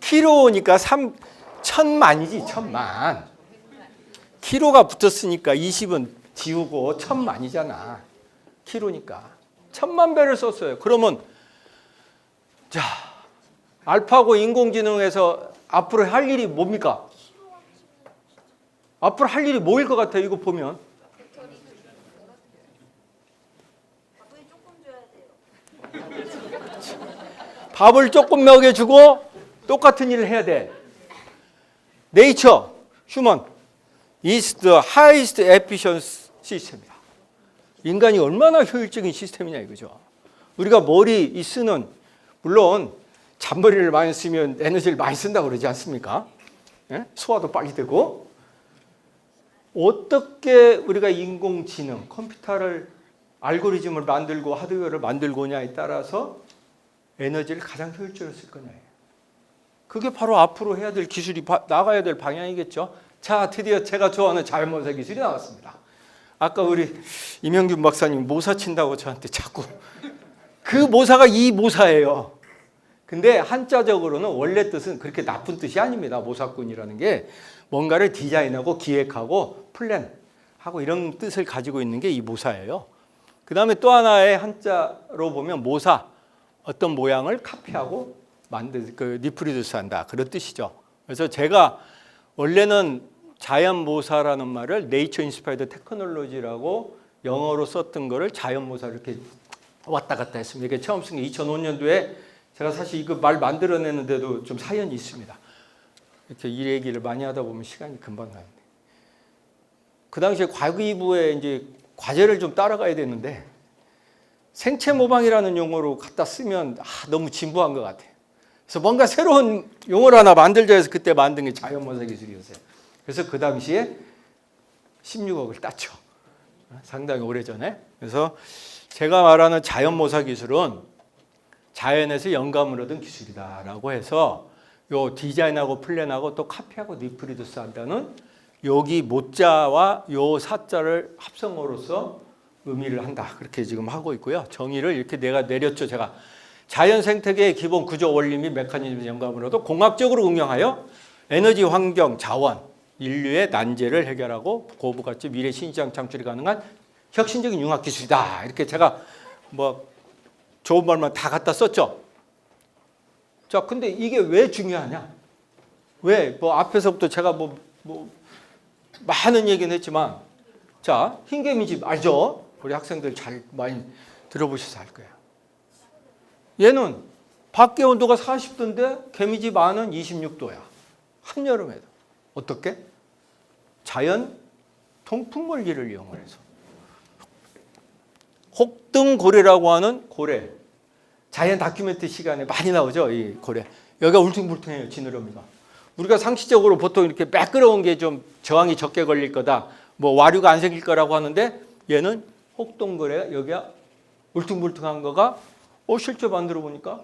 킬로니까 1000만이지, 1000만. 킬로가 붙었으니까 20은 지우고 1000만이잖아. 킬로니까 1000만 배를 썼어요. 그러면 자, 알파고 인공지능에서 앞으로 할 일이 뭡니까? 앞으로 할 일이 뭐일 것 같아요? 이거 보면 밥을 조금 먹여주고 똑같은 일을 해야 돼. Nature, human is the highest efficient system이다. 인간이 얼마나 효율적인 시스템이냐 이거죠. 우리가 머리 쓰는, 물론 잔머리를 많이 쓰면 에너지를 많이 쓴다고 그러지 않습니까? 예? 소화도 빨리 되고. 어떻게 우리가 인공지능, 컴퓨터를, 알고리즘을 만들고 하드웨어를 만들고냐에 따라서 에너지를 가장 효율적으로 쓸 거냐예요. 그게 바로 앞으로 해야 될 기술이 나가야 될 방향이겠죠. 자, 드디어 제가 좋아하는 자연모사 기술이 나왔습니다. 아까 우리 임영균 박사님 모사 친다고 저한테 자꾸 그 모사가 이 모사예요. 근데 한자적으로는 원래 뜻은 그렇게 나쁜 뜻이 아닙니다. 모사꾼이라는 게 뭔가를 디자인하고 기획하고 플랜하고 이런 뜻을 가지고 있는 게 이 모사예요. 그 다음에 또 하나의 한자로 보면 모사, 어떤 모양을 카피하고 리프로듀스한다 그런 뜻이죠. 그래서 제가 원래는 자연모사라는 말을 네이처 인스파이드 테크놀로지라고 영어로 썼던 거를 자연모사 이렇게 왔다 갔다 했습니다. 이게 처음 쓴 게 2005년도에 제가 사실 이거 말 만들어내는데도 좀 사연이 있습니다. 이렇게 이 얘기를 많이 하다 보면 시간이 금방 가는데. 그 당시에 과기부에 이제 과제를 좀 따라가야 되는데 생체 모방이라는 용어로 갖다 쓰면 너무 진부한 것 같아요. 그래서 뭔가 새로운 용어를 하나 만들자 해서 그때 만든 게 자연모사 기술이었어요. 그래서 그 당시에 16억을 땄죠. 상당히 오래전에. 그래서 제가 말하는 자연모사 기술은 자연에서 영감을 얻은 기술이다라고 해서 요 디자인하고 플랜하고 또 카피하고 리프로듀스 한다는 여기 모자와 요 사자를 합성어로서 의미를 한다. 그렇게 지금 하고 있고요. 정의를 이렇게 내가 내렸죠. 제가 자연 생태계의 기본 구조 원리 및 메커니즘 영감을 얻어 공학적으로 응용하여 에너지 환경 자원 인류의 난제를 해결하고 고부가치 미래 신시장 창출이 가능한 혁신적인 융합 기술이다. 이렇게 제가 뭐 좋은 말만 다 갖다 썼죠. 자, 근데 이게 왜 중요하냐? 왜? 뭐 앞에서부터 제가 뭐 많은 얘기는 했지만, 자, 흰개미집 알죠? 우리 학생들 잘 많이 들어보셔서 알 거예요. 얘는 밖에 온도가 40도인데 개미집 안은 26도야. 한여름에도. 어떻게? 자연 통풍 원리를 이용해서. 혹등고래라고 하는 고래. 자연 다큐멘터리 시간에 많이 나오죠, 이 고래. 여기가 울퉁불퉁해요, 지느러미가. 우리가 상식적으로 보통 이렇게 매끄러운 게 좀 저항이 적게 걸릴 거다, 뭐 와류가 안 생길 거라고 하는데 얘는 혹등고래 여기가 울퉁불퉁한 거가 실제 만들어 보니까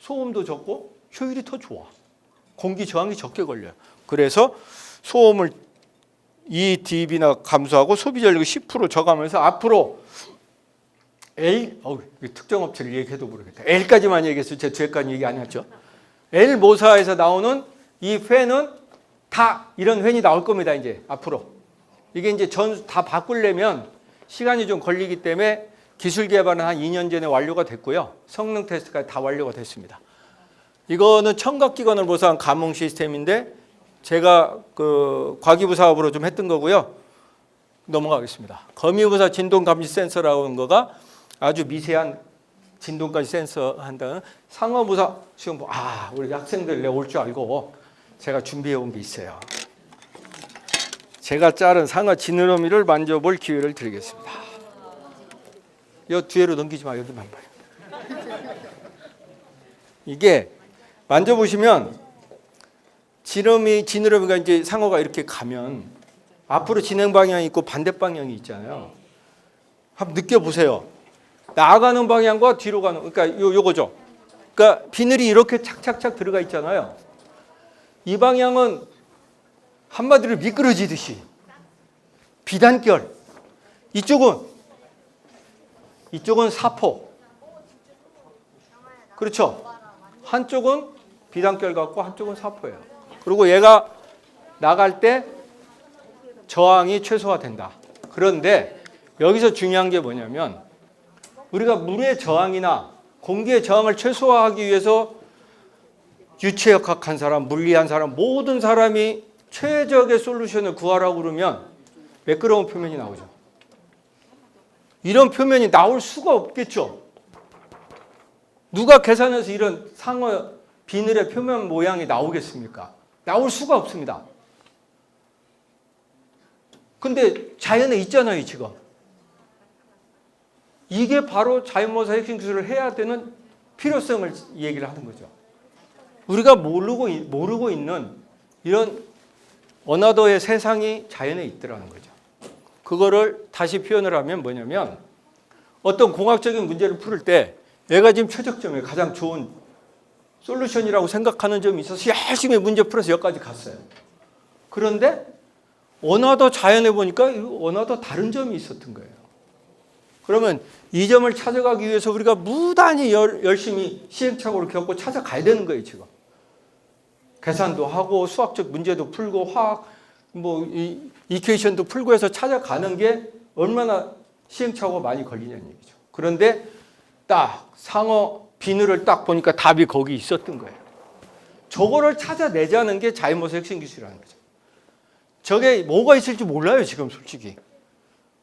소음도 적고 효율이 더 좋아. 공기 저항이 적게 걸려요. 그래서 소음을 2dB나 감소하고 소비 전력을 10% 저감하면서 앞으로 특정 업체를 얘기해도 모르겠다. L까지만 얘기했어요. 제 뒤에까지 얘기 안 했죠. L 모사에서 나오는 이 팬은 다 이런 팬이 나올 겁니다. 이제 앞으로. 이게 이제 다 바꾸려면 시간이 좀 걸리기 때문에 기술 개발은 한 2년 전에 완료가 됐고요. 성능 테스트까지 다 완료가 됐습니다. 이거는 청각기관을 모사한 감응 시스템인데 제가 그 과기부 사업으로 좀 했던 거고요. 넘어가겠습니다. 거미부사 진동 감지 센서라고 하는 거가 아주 미세한 진동까지 센서 한다는 상어부사 수영부. 우리 학생들 내가 올 줄 알고 제가 준비해 온 게 있어요. 제가 자른 상어 지느러미를 만져볼 기회를 드리겠습니다. 여 뒤로 넘기지 마. 여기만 봐요. 이게 만져보시면 지느러미가 이제 상어가 이렇게 가면 앞으로 진행 방향이 있고 반대 방향이 있잖아요. 한번 느껴보세요. 나아가는 방향과 뒤로 가는, 그러니까 요거죠. 그러니까 비늘이 이렇게 착착착 들어가 있잖아요. 이 방향은 한마디로 미끄러지듯이 비단결. 이쪽은 사포. 그렇죠? 한쪽은 비단결 같고 한쪽은 사포예요. 그리고 얘가 나갈 때 저항이 최소화된다. 그런데 여기서 중요한 게 뭐냐면 우리가 물의 저항이나 공기의 저항을 최소화하기 위해서 유체역학한 사람, 물리한 사람, 모든 사람이 최적의 솔루션을 구하라고 그러면 매끄러운 표면이 나오죠. 이런 표면이 나올 수가 없겠죠. 누가 계산해서 이런 상어 비늘의 표면 모양이 나오겠습니까? 나올 수가 없습니다. 근데 자연에 있잖아요, 지금. 이게 바로 자연모사 핵심 기술을 해야 되는 필요성을 얘기를 하는 거죠. 우리가 모르고 있는 이런 어나더의 세상이 자연에 있더라는 거죠. 그거를 다시 표현을 하면 뭐냐면 어떤 공학적인 문제를 풀을 때 얘가 지금 최적점에 가장 좋은 솔루션이라고 생각하는 점이 있어서 열심히 문제 풀어서 여기까지 갔어요. 그런데 어나더 자연에 보니까 어나더 다른 점이 있었던 거예요. 그러면 이 점을 찾아가기 위해서 우리가 무단히 열심히 시행착오를 겪고 찾아가야 되는 거예요, 지금. 계산도 하고 수학적 문제도 풀고 화학 이퀘이션도 풀고 해서 찾아가는 게 얼마나 시행착오가 많이 걸리냐는 얘기죠. 그런데 딱 상어 비늘을 딱 보니까 답이 거기 있었던 거예요. 저거를 찾아내자는 게 자연모사 핵심 기술이라는 거죠. 저게 뭐가 있을지 몰라요, 지금 솔직히.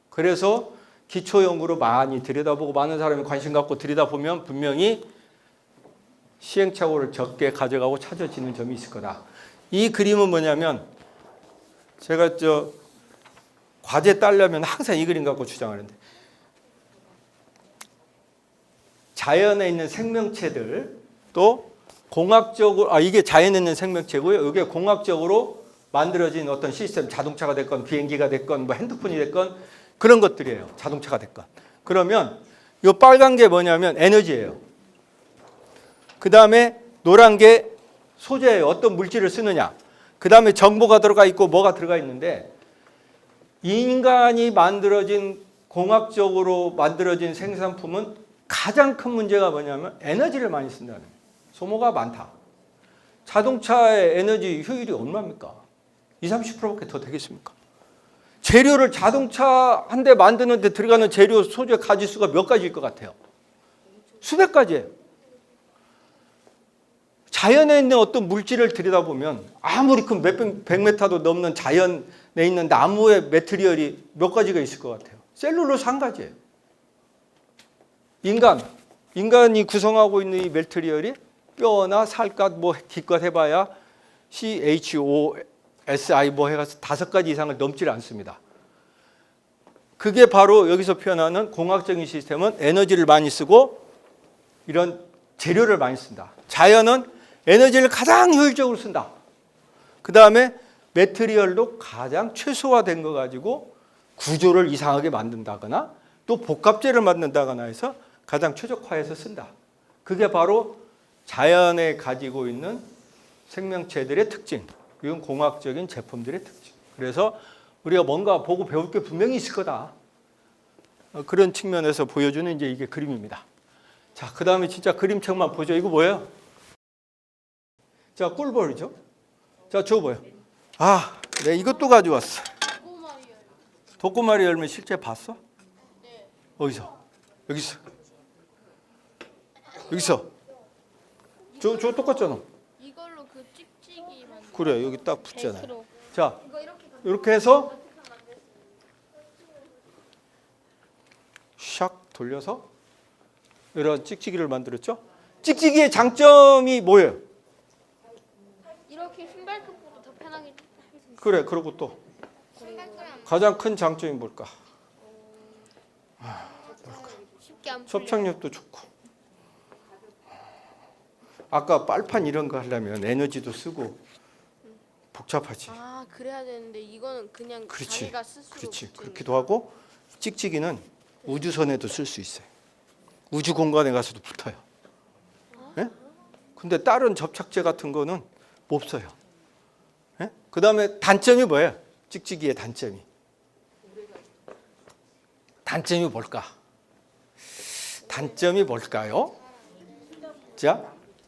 그래서 기초 연구로 많이 들여다보고 많은 사람이 관심 갖고 들여다보면 분명히 시행착오를 적게 가져가고 찾아지는 점이 있을 거다. 이 그림은 뭐냐면 제가 과제 따려면 항상 이 그림 갖고 주장하는데 자연에 있는 생명체들 또 공학적으로 이게 자연에 있는 생명체고요. 이게 공학적으로 만들어진 어떤 시스템, 자동차가 됐건 비행기가 됐건 핸드폰이 됐건 그런 것들이에요. 자동차가 됐건. 그러면 이 빨간 게 뭐냐면 에너지예요. 그 다음에 노란 게 소재예요. 어떤 물질을 쓰느냐. 그 다음에 정보가 들어가 있고 뭐가 들어가 있는데 인간이 만들어진 공학적으로 만들어진 생산품은 가장 큰 문제가 뭐냐면 에너지를 많이 쓴다는 거예요. 소모가 많다. 자동차의 에너지 효율이 얼마입니까? 20, 30%밖에 더 되겠습니까? 재료를 자동차 한 대 만드는 데 들어가는 재료 소재 가지수가 몇 가지일 것 같아요? 수백 가지예요. 자연에 있는 어떤 물질을 들여다보면 아무리 큰 몇백 메타도 넘는 자연에 있는 나무의 매트리얼이 몇 가지가 있을 것 같아요. 셀룰로스 한 가지예요. 인간이 구성하고 있는 이 매트리얼이 뼈나 살갗 기껏 해봐야 CHOSI 해가서 5가지 이상을 넘질 않습니다. 그게 바로 여기서 표현하는 공학적인 시스템은 에너지를 많이 쓰고 이런 재료를 많이 쓴다. 자연은 에너지를 가장 효율적으로 쓴다. 그 다음에 매트리얼도 가장 최소화된 거 가지고 구조를 이상하게 만든다거나 또 복합재를 만든다거나 해서 가장 최적화해서 쓴다. 그게 바로 자연에 가지고 있는 생명체들의 특징, 그리고 공학적인 제품들의 특징. 그래서 우리가 뭔가 보고 배울 게 분명히 있을 거다. 그런 측면에서 보여주는 이제 이게 그림입니다. 자, 그 다음에 진짜 그림책만 보죠. 이거 뭐예요? 자, 꿀벌이죠. 자, 저거 뭐예요? 네, 이것도 가져왔어. 독고마리 열매 실제 봤어? 네. 어디서? 여기서. 저 똑같잖아. 이걸로 그 찍찍이 만든. 그래, 여기 딱 붙잖아요. 벨크로. 자, 이렇게 해서 샥 돌려서 이런 찍찍이를 만들었죠. 찍찍이의 장점이 뭐예요? 이렇게 신발끈보다 더 편하게 할 수 있어요. 그래, 그러고 또 그리고 가장 큰 장점이 뭘까? 쉽게 안 풀려. 접착력도 좋고. 아까 빨판 이런 거 하려면 에너지도 쓰고 복잡하지. 아 그래야 되는데 이거는 그냥 그렇지. 자기가 스스로 그렇지. 붙이는 그렇기도 하고 찍찍이는 우주선에도 쓸 수 있어요. 우주 공간에 가서도 붙어요. 예? 근데 다른 접착제 같은 거는 못 써요. 예? 그다음에 단점이 뭐예요? 찍찍이의 단점이. 단점이 뭘까? 단점이 뭘까요? 자,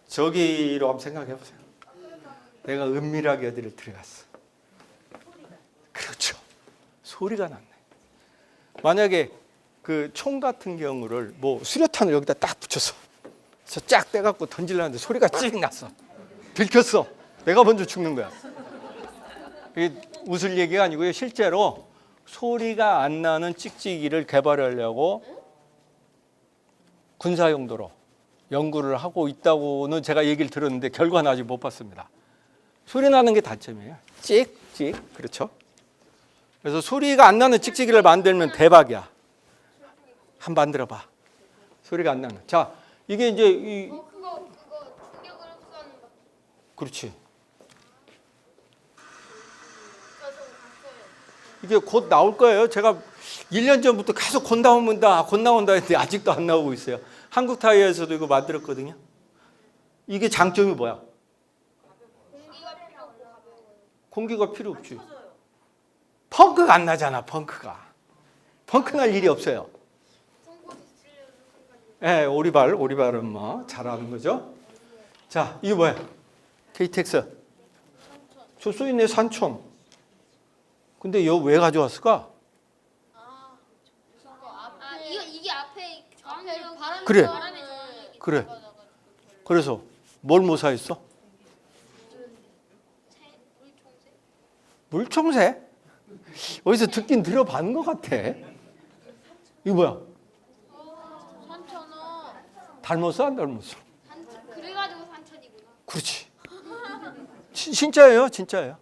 저기로 한번 생각해 보세요. 내가 은밀하게 어디를 들어갔어. 그렇죠. 소리가 났네. 만약에 그 총 같은 경우를 뭐 수류탄을 여기다 딱 붙였어. 그래서 쫙 떼갖고 던지려는데 소리가 찌익 났어. 들켰어. 내가 먼저 죽는 거야. 이게 웃을 얘기가 아니고요. 실제로 소리가 안 나는 찍찍이를 개발하려고 군사 용도로 연구를 하고 있다고는 제가 얘기를 들었는데 결과는 아직 못 봤습니다. 소리 나는 게 단점이에요. 찍찍. 그렇죠? 그래서 소리가 안 나는 찍찍이를 만들면 대박이야. 한번 만들어봐. 소리가 안 나는. 자, 이게 이제 이 그거 충격을 흡수하는 거. 그렇지. 저 봤어요. 이게 곧 나올 거예요. 제가 1년 전부터 계속 곧 나온다 했는데 아직도 안 나오고 있어요. 한국 타이어에서도 이거 만들었거든요. 이게 장점이 뭐야? 공기가 필요 없고 가벼워요. 공기가 필요 없지. 펑크가 안 나잖아. 펑크가. 펑크 날 일이 없어요. 송곳이 쓰려는 예, 오리발은 뭐 잘하는 거죠. 자, 이게 뭐야? KTX. 저 써있네 산촌. 근데 이거 왜 가져왔을까? 이게 앞에 바람이 그래. 바람의 저항력이 그래. 들어가가지고 그래서 뭘 모사했어? 물총새? 물총새? 어디서 듣긴 들어봤는 것 같아. 이거 뭐야? 산천어. 닮았어 안 닮았어? 그래가지고 산천이구나. 그렇지. 진짜예요, 진짜예요.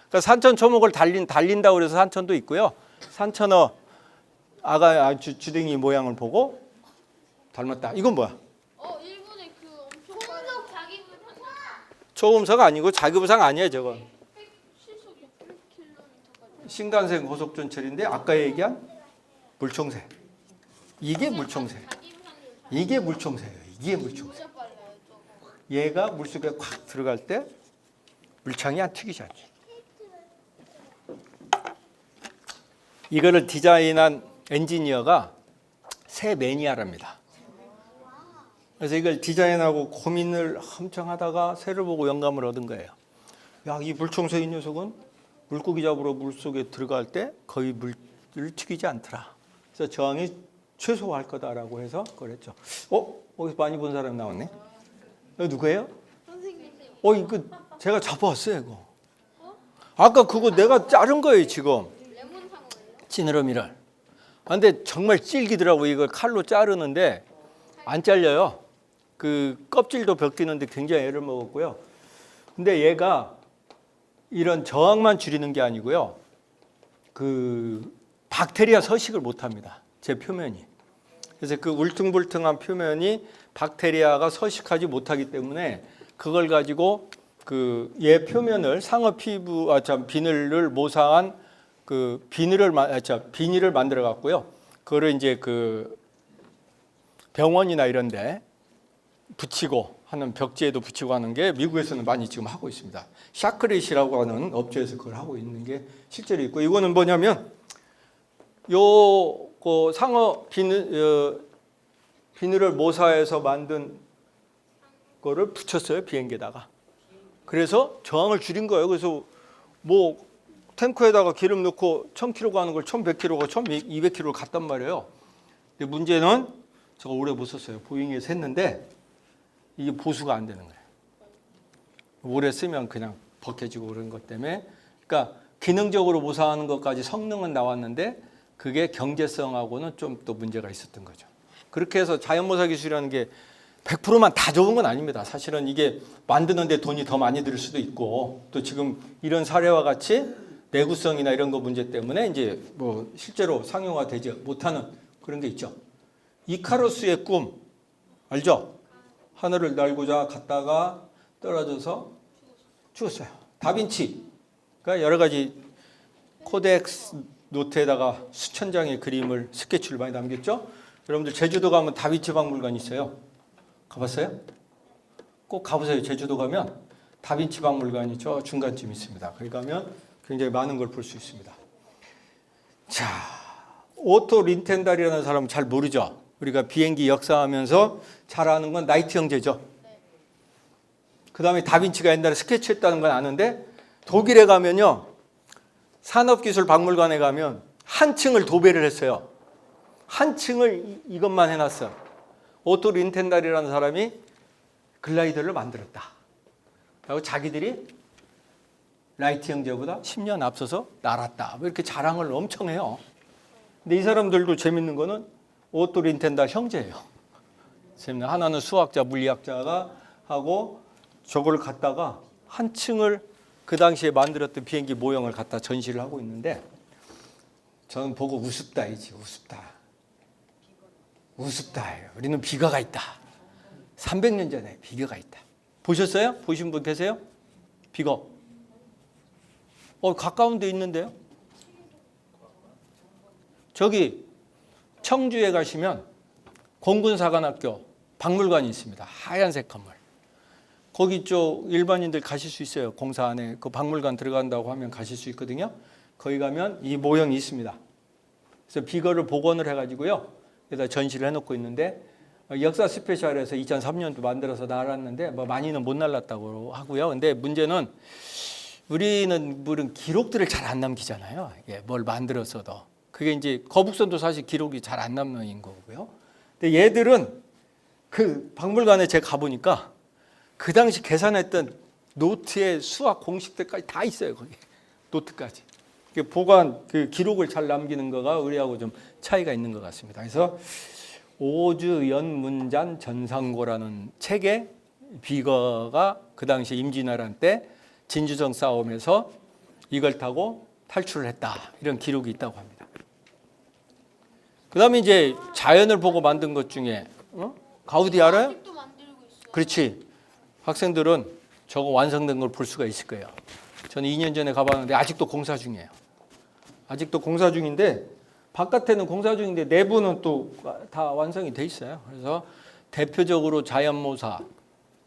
그러니까 산천 초목을 달린다고 그래서 산천도 있고요. 산천어 주댕이 모양을 보고 닮았다. 이건 뭐야? 일본의 그 엄청 초음속 자기부상. 초음속 아니고 자기부상 아니에요, 저건. 시속이 100km까지. 신간생 고속전철인데 아까 얘기한 물총새. 이게 물총새. 이게 물총새예요. 이게 물총새. 진짜 빨라요, 저거. 얘가 물속에 콱 들어갈 때 물창이 안 튀기지 않지. 이거를 디자인한 엔지니어가 새 매니아랍니다. 그래서 이걸 디자인하고 고민을 엄청 하다가 새를 보고 영감을 얻은 거예요. 야, 이 물총새 이 녀석은 물고기 잡으러 물속에 들어갈 때 거의 물을 튀기지 않더라. 그래서 저항이 최소화할 거다라고 해서 그랬죠. 어디서 많이 본 사람 나왔네. 이거 누구예요? 선생님. 이거 제가 잡아왔어요, 이거. 아까 그거 내가 자른 거예요, 지금. 레몬 상어예요? 지느러미를. 근데 정말 질기더라고. 이걸 칼로 자르는데 안 잘려요. 그 껍질도 벗기는데 굉장히 애를 먹었고요. 근데 얘가 이런 저항만 줄이는 게 아니고요. 그 박테리아 서식을 못 합니다. 제 표면이. 그래서 그 울퉁불퉁한 표면이 박테리아가 서식하지 못하기 때문에 그걸 가지고 그 얘 표면을 상어 피부 비늘을 모사한 그 비닐을 만들어 갖고요. 그거를 이제 그 병원이나 이런 데 붙이고 하는 벽지에도 붙이고 하는 게 미국에서는 많이 지금 하고 있습니다. 샤크릿이라고 하는 업체에서 그걸 하고 있는 게 실제로 있고, 이거는 뭐냐면 그 상어 비늘을 모사해서 만든 거를 붙였어요, 비행기에다가. 그래서 저항을 줄인 거예요. 그래서 뭐 탱크에다가 기름 넣고 1000km 가는 걸 1100km가 1200km를 갔단 말이에요. 근데 문제는 제가 오래 못 썼어요. 보잉에서 했는데 이게 보수가 안 되는 거예요. 오래 쓰면 그냥 벗겨지고 그런 것 때문에. 그러니까 기능적으로 모사하는 것까지 성능은 나왔는데 그게 경제성하고는 좀 또 문제가 있었던 거죠. 그렇게 해서 자연모사 기술이라는 게 100%만 다 좋은 건 아닙니다. 사실은 이게 만드는데 돈이 더 많이 들 수도 있고, 또 지금 이런 사례와 같이 내구성이나 이런 거 문제 때문에 이제 뭐 실제로 상용화되지 못하는 그런 게 있죠. 이카루스의 꿈 알죠? 하늘을 날고자 갔다가 떨어져서 죽었어요. 다빈치가 여러 가지 코덱스 노트에다가 수천 장의 그림을 스케치를 많이 남겼죠. 여러분들 제주도 가면 다빈치 박물관 있어요. 가봤어요? 꼭 가보세요. 제주도 가면 다빈치 박물관이 저 중간쯤 있습니다. 거기 가면 굉장히 많은 걸 볼 수 있습니다. 자, 오토 린텐달이라는 사람은 잘 모르죠. 우리가 비행기 역사하면서 잘 아는 건 나이트 형제죠. 그 다음에 다빈치가 옛날에 스케치했다는 건 아는데 독일에 가면요. 산업기술박물관에 가면 한 층을 도배를 했어요. 한 층을 이것만 해놨어. 오토 린텐달이라는 사람이 글라이더를 만들었다. 그리고 자기들이 라이트 형제보다 10년 앞서서 날았다. 뭐 이렇게 자랑을 엄청 해요. 근데 이 사람들도 재밌는 거는 오토 린텐달 형제예요. 재밌는 하나는 수학자, 물리학자가 하고 저걸 갖다가 한 층을 그 당시에 만들었던 비행기 모형을 갖다 전시를 하고 있는데 저는 보고 우습다이지 우습다. 우습다예요. 우리는 비가가 있다. 300년 전에 비가가 있다. 보셨어요? 보신 분 계세요? 비거. 가까운 데 있는데요. 저기 청주에 가시면 공군사관학교 박물관이 있습니다. 하얀색 건물. 거기 쪽 일반인들 가실 수 있어요. 공사 안에 그 박물관 들어간다고 하면 가실 수 있거든요. 거기 가면 이 모형이 있습니다. 그래서 비거를 복원을 해가지고요. 여기다 전시를 해놓고 있는데 역사 스페셜에서 2003년도 만들어서 날았는데 뭐 많이는 못 날랐다고 하고요. 근데 문제는 우리는 물은 기록들을 잘 안 남기잖아요. 뭘 만들었어도. 그게 이제 거북선도 사실 기록이 잘 안 남는 거고요. 근데 얘들은 그 박물관에 제가 가보니까 그 당시 계산했던 노트의 수학 공식들까지 다 있어요. 거기 노트까지. 보관 그 기록을 잘 남기는 거가 우리하고 좀 차이가 있는 것 같습니다. 그래서 오주연문잔 전상고라는 책에 비거가 그 당시 임진왜란 때 진주성 싸움에서 이걸 타고 탈출을 했다. 이런 기록이 있다고 합니다. 그 다음에 이제 자연을 보고 만든 것 중에 가우디 알아요? 아직도 만들고 있어요. 그렇지. 학생들은 저거 완성된 걸 볼 수가 있을 거예요. 저는 2년 전에 가봤는데 아직도 공사 중이에요. 아직도 공사 중인데 바깥에는 공사 중인데 내부는 또 다 완성이 돼 있어요. 그래서 대표적으로 자연모사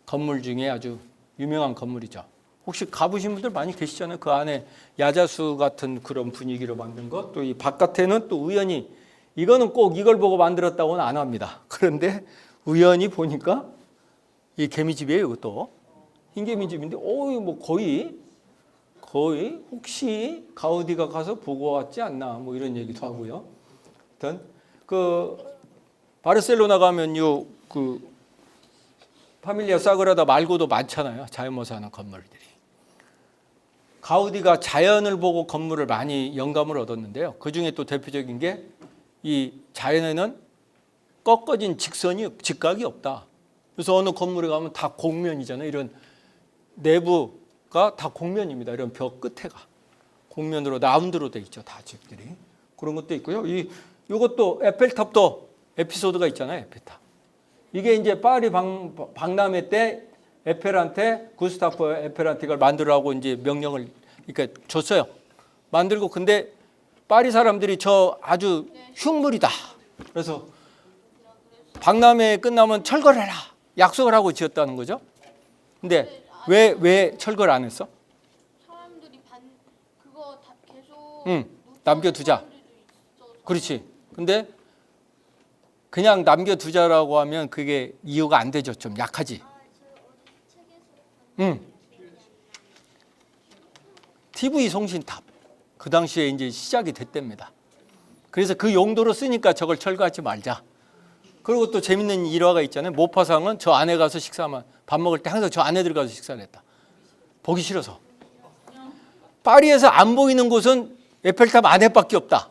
건물 중에 아주 유명한 건물이죠. 혹시 가보신 분들 많이 계시잖아요. 그 안에 야자수 같은 그런 분위기로 만든 것. 또 이 바깥에는 또 우연히 이거는 꼭 이걸 보고 만들었다고는 안 합니다. 그런데 우연히 보니까 이 개미집이에요. 이것도 흰개미집인데 뭐 거의 혹시 가우디가 가서 보고 왔지 않나 뭐 이런 얘기도 하고요. 하여튼 그 바르셀로나 가면요 그 파밀리아 사그라다 말고도 많잖아요. 자연모사하는 건물들이. 가우디가 자연을 보고 건물을 많이 영감을 얻었는데요. 그 중에 또 대표적인 게 이 자연에는 꺾어진 직각이 없다. 그래서 어느 건물에 가면 다 곡면이잖아요. 이런 내부가 다 곡면입니다. 이런 벽 끝에가 곡면으로 라운드로 돼 있죠. 다 집들이 그런 것도 있고요. 이것도 에펠탑도 에피소드가 있잖아요. 에펠탑. 이게 이제 파리 박람회 때 에펠한테 구스타프 에펠한테 이걸 만들라고 이제 명령을 그러니까 줬어요. 만들고 근데 파리 사람들이 저 아주 흉물이다. 그래서 박람회 끝나면 철거를 해라. 약속을 하고 지었다는 거죠. 근데 왜 철거를 안 했어? 사람들이 그거 다 계속 남겨두자. 사람들도 있어서. 그렇지. 근데 그냥 남겨두자라고 하면 그게 이유가 안 되죠. 좀 약하지. TV 송신탑. 그 당시에 이제 시작이 됐답니다. 그래서 그 용도로 쓰니까 저걸 철거하지 말자. 그리고 또 재밌는 일화가 있잖아요. 모파상은 저 안에 가서 식사만 밥 먹을 때 항상 저 안에 들어가서 식사를 했다. 보기 싫어서. 파리에서 안 보이는 곳은 에펠탑 안에밖에 없다.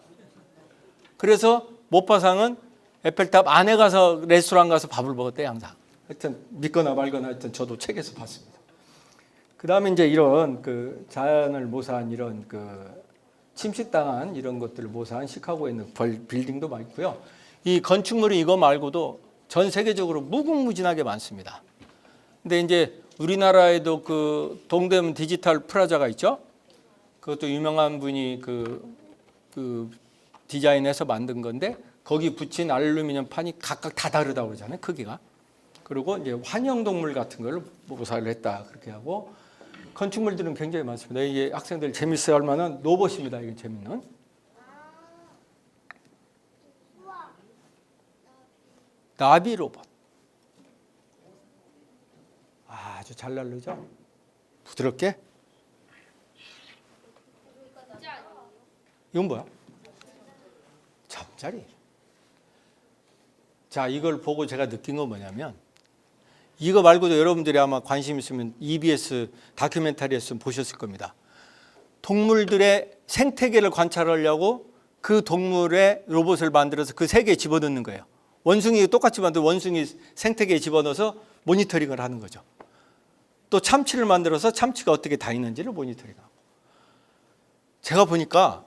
그래서 모파상은 에펠탑 안에 가서 레스토랑 가서 밥을 먹었대요. 항상. 하여튼 믿거나 말거나 하여튼 저도 책에서 봤습니다. 그 다음에 이제 이런 그 자연을 모사한 이런 그 침식당한 이런 것들을 묘사한 시카고에 있는 빌딩도 많고요. 이 건축물이 이거 말고도 전 세계적으로 무궁무진하게 많습니다. 근데 이제 우리나라에도 그 동대문 디지털 프라자가 있죠. 그것도 유명한 분이 그 디자인해서 만든 건데 거기 붙인 알루미늄 판이 각각 다 다르다고 그러잖아요. 크기가. 그리고 이제 환영동물 같은 걸 묘사를 했다 그렇게 하고 건축물들은 굉장히 많습니다. 이게 학생들 재밌어야 할 만한 로봇입니다. 이게 재밌는. 나비 로봇. 아주 잘 날르죠? 부드럽게. 이건 뭐야? 잠자리. 자, 이걸 보고 제가 느낀 건 뭐냐면 이거 말고도 여러분들이 아마 관심 있으면 EBS 다큐멘터리에서 보셨을 겁니다. 동물들의 생태계를 관찰하려고 그 동물의 로봇을 만들어서 그 세계에 집어넣는 거예요. 원숭이 똑같이 만든 원숭이 생태계에 집어넣어서 모니터링을 하는 거죠. 또 참치를 만들어서 참치가 어떻게 다니는지를 모니터링하고. 제가 보니까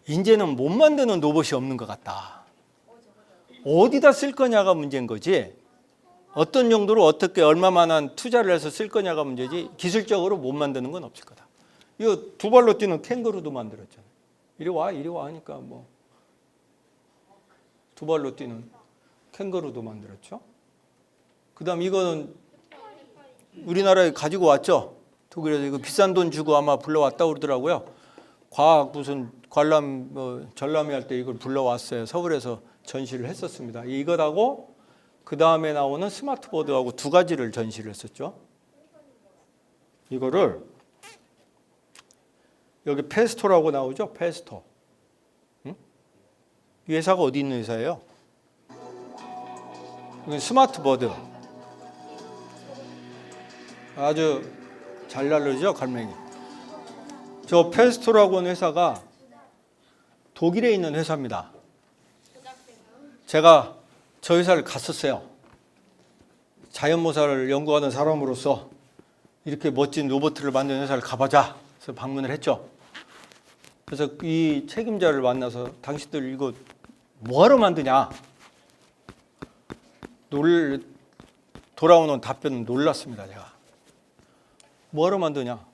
이제는 못 만드는 로봇이 없는 것 같다. 어디다 쓸 거냐가 문제인 거지. 어떤 용도로 어떻게 얼마만한 투자를 해서 쓸 거냐가 문제지 기술적으로 못 만드는 건 없을 거다. 이거 두 발로 뛰는 캥거루도 만들었잖아요. 이리 와 하니까 뭐 두 발로 뛰는 캥거루도 만들었죠. 그다음 이거는 우리나라에 가지고 왔죠. 독일에서 이거 비싼 돈 주고 아마 불러왔다고 그러더라고요. 과학 무슨 관람 전람회 할 때 이걸 불러왔어요. 서울에서 전시를 했었습니다. 이것하고 그 다음에 나오는 스마트보드하고 두 가지를 전시를 했었죠. 이거를 여기 페스토라고 나오죠. 페스토. 응? 이 회사가 어디 있는 회사예요? 이건 스마트보드. 아주 잘 날르죠, 갈매기. 저 페스토라고 하는 회사가 독일에 있는 회사입니다. 제가 저 회사를 갔었어요. 자연모사를 연구하는 사람으로서 이렇게 멋진 로봇을 만드는 회사를 가보자. 그래서 방문을 했죠. 그래서 이 책임자를 만나서 당신들 이거 뭐하러 만드냐? 돌아오는 답변은 놀랐습니다. 제가. 뭐하러 만드냐?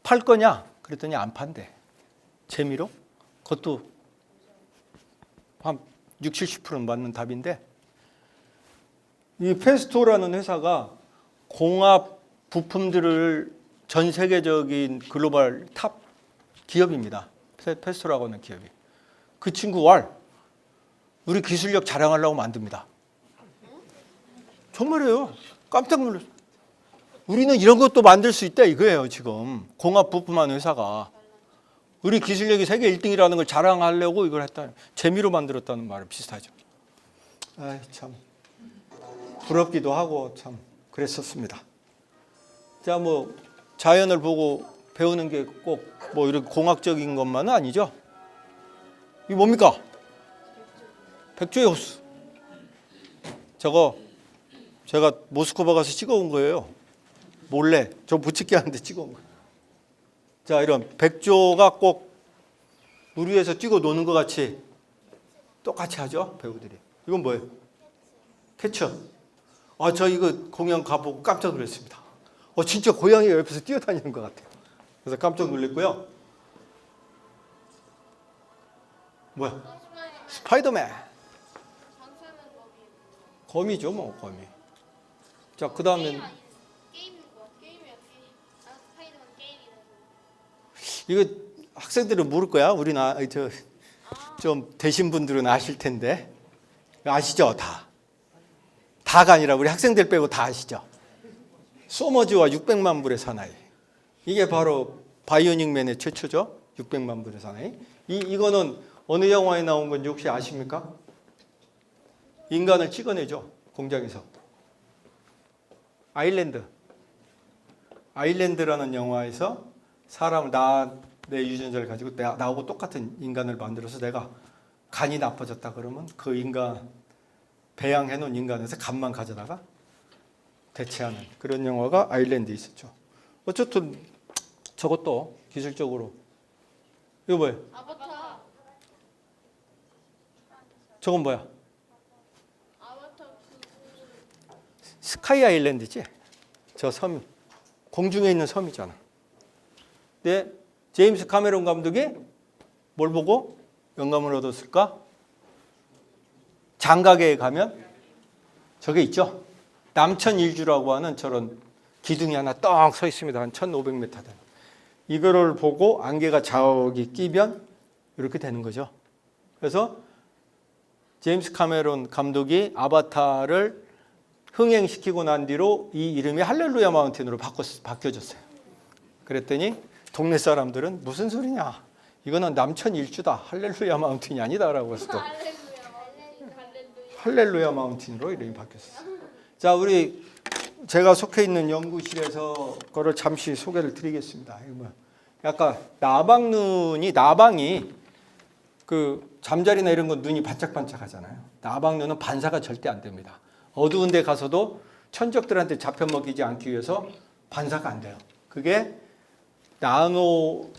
팔 거냐? 그랬더니 안 판대. 재미로? 그것도 한 60, 70%는 맞는 답인데 이 페스토라는 회사가 공합 부품들을 전 세계적인 글로벌 탑 기업입니다. 페스토라고 하는 기업이. 그 친구 우리 기술력 자랑하려고 만듭니다. 정말이에요. 깜짝 놀랐어요. 우리는 이런 것도 만들 수 있다 이거예요. 지금 공합 부품하는 회사가. 우리 기술력이 세계 1등이라는 걸 자랑하려고 이걸 했다. 재미로 만들었다는 말은 비슷하죠. 아이 참 부럽기도 하고 참 그랬었습니다. 자, 뭐 자연을 보고 배우는 게 꼭 뭐 이렇게 공학적인 것만은 아니죠. 이게 뭡니까? 백조의 호수. 저거 제가 모스크바 가서 찍어온 거예요. 몰래 저 부치기 하는데 찍어온 거예요. 자, 이런 백조가 꼭 물 위에서 뛰고 노는 것 같이 똑같이 하죠, 배우들이. 이건 뭐예요? 캐쳐. 아, 저 이거 공연 가보고 깜짝 놀랐습니다. 진짜 고양이가 옆에서 뛰어다니는 것 같아요. 그래서 깜짝 놀랐고요. 뭐야? 스파이더맨. 거미죠, 뭐 거미. 자, 그 다음엔 이거 학생들은 모를 거야. 우리나 좀 되신 분들은 아실 텐데 아시죠? 다가 아니라 우리 학생들 빼고 다 아시죠? 소머즈와 600만 불의 사나이. 이게 바로 바이오닉맨의 최초죠. 600만 불의 사나이. 이거는 어느 영화에 나온 건지 혹시 아십니까? 인간을 찍어내죠. 공장에서. 아일랜드라는 영화에서 사람을 내 유전자를 가지고 나하고 똑같은 인간을 만들어서 내가 간이 나빠졌다 그러면 그 인간 배양해 놓은 인간에서 간만 가져다가 대체하는 그런 영화가 아일랜드에 있었죠. 어쨌든 저것도 기술적으로 이거 뭐예요? 아바타. 저건 뭐야? 아바타 스카이 아일랜드지? 저 섬이 공중에 있는 섬이잖아. 근데 제임스 카메론 감독이 뭘 보고 영감을 얻었을까? 장가계에 가면 저게 있죠. 남천일주라고 하는 저런 기둥이 하나 떡 서 있습니다. 한 1500m 되는. 이거를 보고 안개가 저기 끼면 이렇게 되는 거죠. 그래서 제임스 카메론 감독이 아바타를 흥행시키고 난 뒤로 이 이름이 할렐루야 마운틴으로 바뀌어졌어요. 그랬더니 동네 사람들은 무슨 소리냐? 이거는 남천일주다. 할렐루야 마운틴이 아니다라고 해서 또 할렐루야 마운틴으로 이름이 바뀌었어요. 자, 우리 제가 속해 있는 연구실에서 그거를 잠시 소개를 드리겠습니다. 이거 뭐야? 약간 나방이 그 잠자리나 이런 건 눈이 반짝반짝 하잖아요. 나방눈은 반사가 절대 안 됩니다. 어두운 데 가서도 천적들한테 잡혀먹이지 않기 위해서 반사가 안 돼요. 그게 나노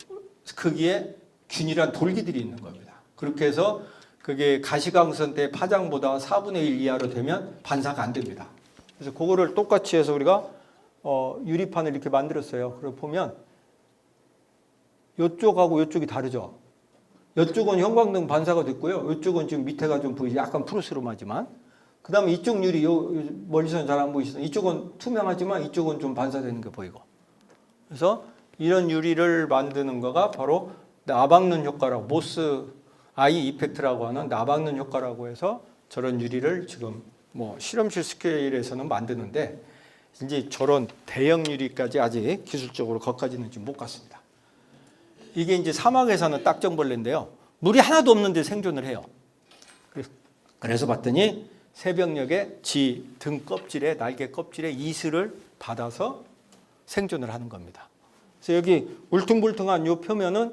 크기의 균일한 돌기들이 있는 겁니다. 그렇게 해서 그게 가시광선 때 파장보다 4분의 1 이하로 되면 반사가 안 됩니다. 그래서 그거를 똑같이 해서 우리가 유리판을 이렇게 만들었어요. 그리고 보면 이쪽하고 이쪽이 다르죠. 이쪽은 형광등 반사가 됐고요. 이쪽은 지금 밑에가 좀 보이지 약간 푸르스름하지만 그 다음에 이쪽 유리 멀리서는 잘 안 보이시죠. 이쪽은 투명하지만 이쪽은 좀 반사되는 게 보이고. 그래서 이런 유리를 만드는 거가 바로 나박눈 효과라고 모스 아이 이펙트라고 하는 나박눈 효과라고 해서 저런 유리를 지금 뭐 실험실 스케일에서는 만드는데 이제 저런 대형 유리까지 아직 기술적으로 거기까지는 지금 못 갔습니다. 이게 이제 사막에서는 딱정벌레인데요. 물이 하나도 없는데 생존을 해요. 그래서 봤더니 새벽녘에 지 등 껍질에 날개 껍질에 이슬을 받아서 생존을 하는 겁니다. 그래서 여기 울퉁불퉁한 이 표면은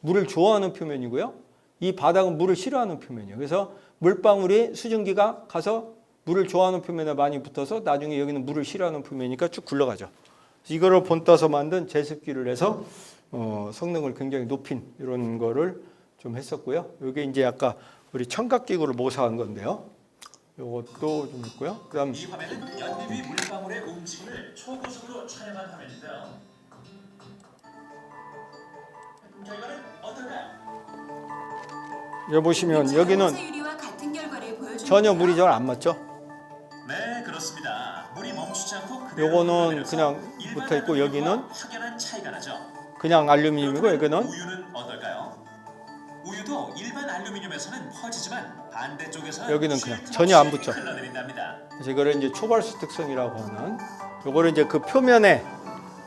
물을 좋아하는 표면이고요. 이 바닥은 물을 싫어하는 표면이에요. 그래서 물방울이 수증기가 가서 물을 좋아하는 표면에 많이 붙어서 나중에 여기는 물을 싫어하는 표면이니까 쭉 굴러가죠. 이거를 본따서 만든 제습기를 해서 성능을 굉장히 높인 이런 거를 좀 했었고요. 이게 이제 아까 우리 청각기구를 모사한 건데요. 이것도 좀 있고요. 그다음 이 화면은 연비 위 물방울의 움직임을 초고속으로 촬영한 화면인데요. 결과는 어떨까요? 여기 보시면 여기는 전혀 물이 잘 안 맞죠? 네, 그렇습니다. 물이 멈추지 않고 요거는 그냥 붙어 있고 여기는 확연한 차이가 나죠. 그냥 알루미늄이고 여기는 우유는 어떨까요? 우유도 일반 알루미늄에서는 퍼지지만 반대쪽에서는 여기는 그냥 전혀 안 붙죠. 흘러내린답니다. 그래서 이거를 이제 초발수 특성이라고 하는 요거를 이제 그 표면에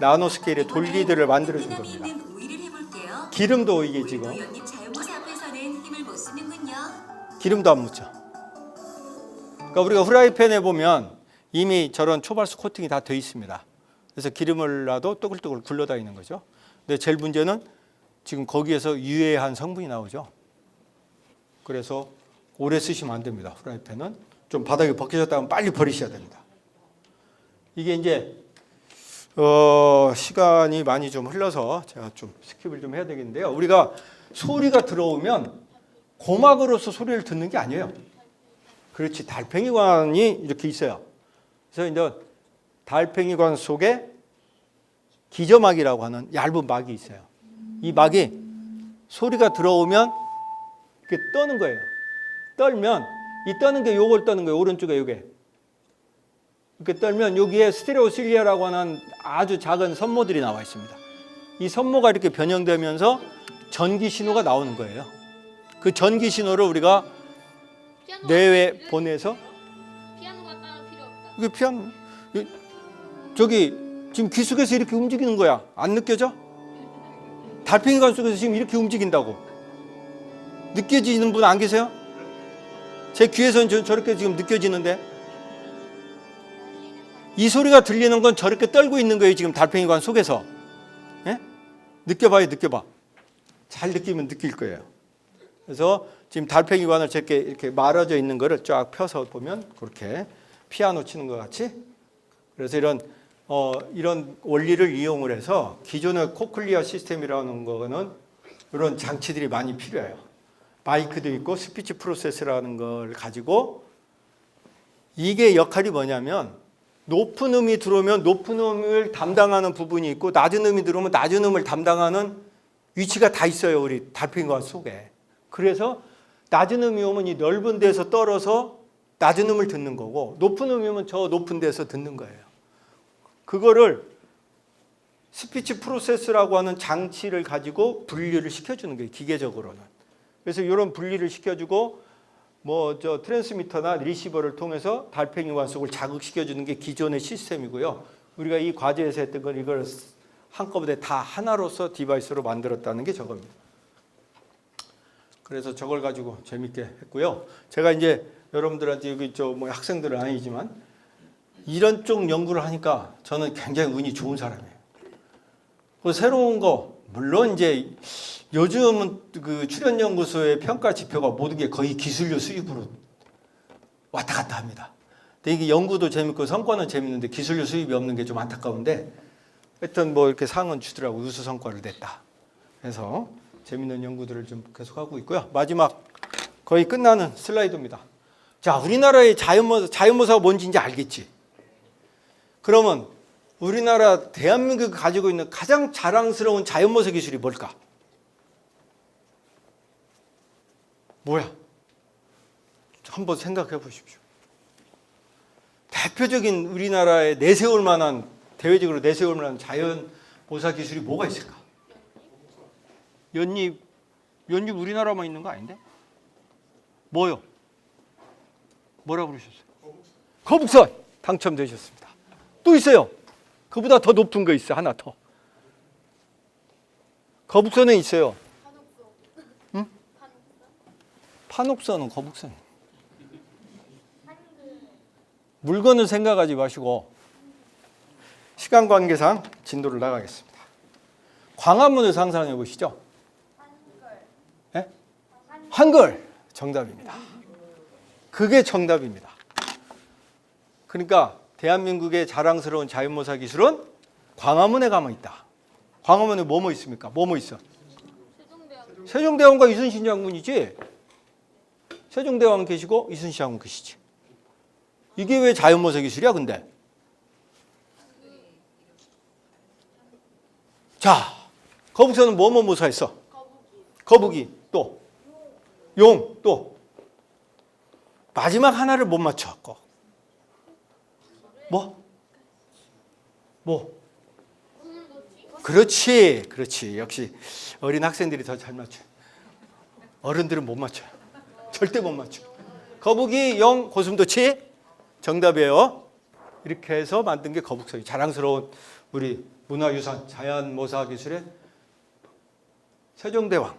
나노 스케일의 돌기들을 만들어 준 겁니다. 기름도 이게 지금 기름도 안 묻죠. 그러니까 우리가 후라이팬에 보면 이미 저런 초발수 코팅이 다 돼 있습니다. 그래서 기름을 놔도 또글또글 굴러다니는 거죠. 근데 제일 문제는 지금 거기에서 유해한 성분이 나오죠. 그래서 오래 쓰시면 안 됩니다. 후라이팬은 좀 바닥에 벗겨졌다면 빨리 버리셔야 됩니다. 이게 이제 시간이 많이 좀 흘러서 제가 좀 스킵을 좀 해야 되겠는데요. 우리가 소리가 들어오면 고막으로서 소리를 듣는 게 아니에요. 그렇지, 달팽이관이 이렇게 있어요. 그래서 이제 달팽이관 속에 기저막이라고 하는 얇은 막이 있어요. 이 막이 소리가 들어오면 이렇게 떠는 거예요. 떨면 이 떠는 게 요걸 떠는 거예요. 오른쪽에 요게. 이렇게 떨면 여기에 스테레오실리아라고 하는 아주 작은 선모들이 나와 있습니다. 이 선모가 이렇게 변형되면서 전기 신호가 나오는 거예요. 그 전기 신호를 우리가 뇌에 보내서 피아노가 따로 필요 없다. 이게 피아노 저기 지금 귀 속에서 이렇게 움직이는 거야. 안 느껴져? 달팽이관 속에서 지금 이렇게 움직인다고. 느껴지는 분 안 계세요? 제 귀에서는 저렇게 지금 느껴지는데 이 소리가 들리는 건 저렇게 떨고 있는 거예요. 지금 달팽이관 속에서. 예? 느껴봐요. 느껴봐. 잘 느끼면 느낄 거예요. 그래서 지금 달팽이관을 저렇게 이렇게 말아져 있는 거를 쫙 펴서 보면 그렇게 피아노 치는 것 같이. 그래서 이런 원리를 이용을 해서 기존의 코클리아 시스템이라는 거는 이런 장치들이 많이 필요해요. 마이크도 있고 스피치 프로세서라는 걸 가지고 이게 역할이 뭐냐면 높은 음이 들어오면 높은 음을 담당하는 부분이 있고 낮은 음이 들어오면 낮은 음을 담당하는 위치가 다 있어요. 우리 달팽이관 속에. 그래서 낮은 음이 오면 이 넓은 데서 떨어서 낮은 음을 듣는 거고 높은 음이 오면 저 높은 데서 듣는 거예요. 그거를 스피치 프로세스라고 하는 장치를 가지고 분리를 시켜주는 거예요. 기계적으로는. 그래서 이런 분리를 시켜주고 뭐 저 트랜스미터나 리시버를 통해서 달팽이관 속을 자극시켜주는 게 기존의 시스템이고요. 우리가 이 과제에서 했던 건 이걸 한꺼번에 다 하나로서 디바이스로 만들었다는 게 저겁니다. 그래서 저걸 가지고 재밌게 했고요. 제가 이제 여러분들한테 여기 저 뭐 학생들은 아니지만 이런 쪽 연구를 하니까 저는 굉장히 운이 좋은 사람이에요. 그 새로운 거 물론 이제 요즘은 그 출연연구소의 평가 지표가 모든 게 거의 기술료 수입으로 왔다 갔다 합니다. 근데 이게 연구도 재밌고 성과는 재밌는데 기술료 수입이 없는 게 좀 안타까운데 하여튼 뭐 이렇게 상은 주더라고. 우수 성과를 냈다. 그래서 재밌는 연구들을 좀 계속하고 있고요. 마지막 거의 끝나는 슬라이드입니다. 자, 우리나라의 자연모사가 뭔지 이제 알겠지? 그러면 우리나라 대한민국이 가지고 있는 가장 자랑스러운 자연모사 기술이 뭘까? 뭐야? 한번 생각해 보십시오. 대표적인 우리나라에 내세울 만한 대외적으로 내세울 만한 자연모사 기술이 뭐가 있을까? 연잎 우리나라만 있는 거 아닌데? 뭐요? 뭐라고 그러셨어요? 거북선 당첨되셨습니다. 또 있어요. 그보다 더 높은 거 있어. 하나 더. 거북선에 있어요. 응? 판옥선은 거북선. 물건을 생각하지 마시고 시간 관계상 진도를 나가겠습니다. 광화문을 상상해 보시죠. 네? 한글 정답입니다. 그게 정답입니다. 그러니까 대한민국의 자랑스러운 자연모사 기술은 광화문에 가면 있다. 광화문에 뭐뭐 있습니까? 뭐뭐 있어? 세종대왕과 이순신 장군이지. 세종대왕 계시고 이순신 장군 계시지. 이게 왜 자연모사 기술이야 근데? 자, 거북선은 뭐뭐 모사했어? 거북이 또 용 또 마지막 하나를 못 맞췄고 뭐? 그렇지 역시 어린 학생들이 더 잘 맞춰요. 어른들은 못 맞춰요. 절대 못 맞춰요. 거북이 용 고슴도치 정답이에요. 이렇게 해서 만든 게 거북선이 자랑스러운 우리 문화유산 자연모사 기술의 세종대왕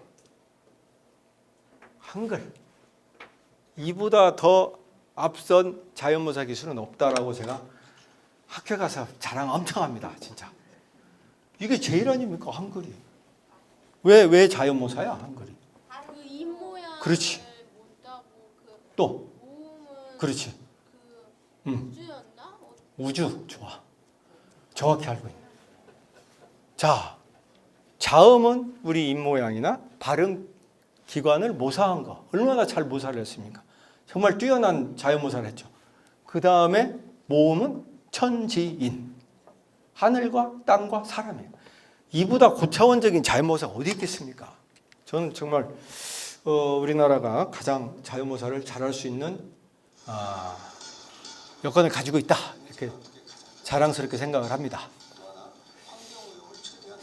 한글 이보다 더 앞선 자연모사 기술은 없다라고 제가 학회 가서 자랑 엄청 합니다. 진짜 이게 제일 아닙니까 한글이. 왜 자연모사야 한글이. 그 입 모양. 그렇지. 또 모음은 그렇지. 우주였나? 우주 좋아. 정확히 알고 있네. 자, 자음은 우리 입 모양이나 발음 기관을 모사한 거 얼마나 잘 모사를 했습니까? 정말 뛰어난 자연모사를 했죠. 그 다음에 모음은 천지인 하늘과 땅과 사람이에요. 이보다 고차원적인 자연모사가 어디 있겠습니까? 저는 정말 우리나라가 가장 자연모사를 잘할 수 있는 여건을 가지고 있다 이렇게 자랑스럽게 생각을 합니다.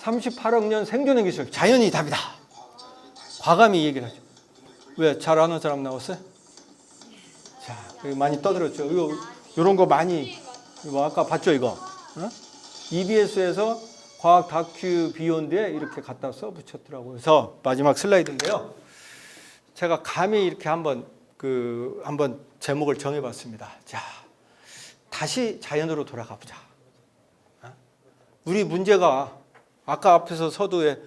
38억 년 생존의 기술 자연이 답이다. 과감히 얘기를 하죠. 왜 잘하는 사람 나왔어요? 자, 여기 많이 떠들었죠. 이런 거 많이 이거 아까 봤죠 이거? 어? EBS에서 과학 다큐 비욘드에 이렇게 갖다 써붙였더라고요. 그래서 마지막 슬라이드인데요. 제가 감히 이렇게 한번 제목을 정해봤습니다. 자, 다시 자연으로 돌아가 보자. 우리 문제가 아까 앞에서 서두에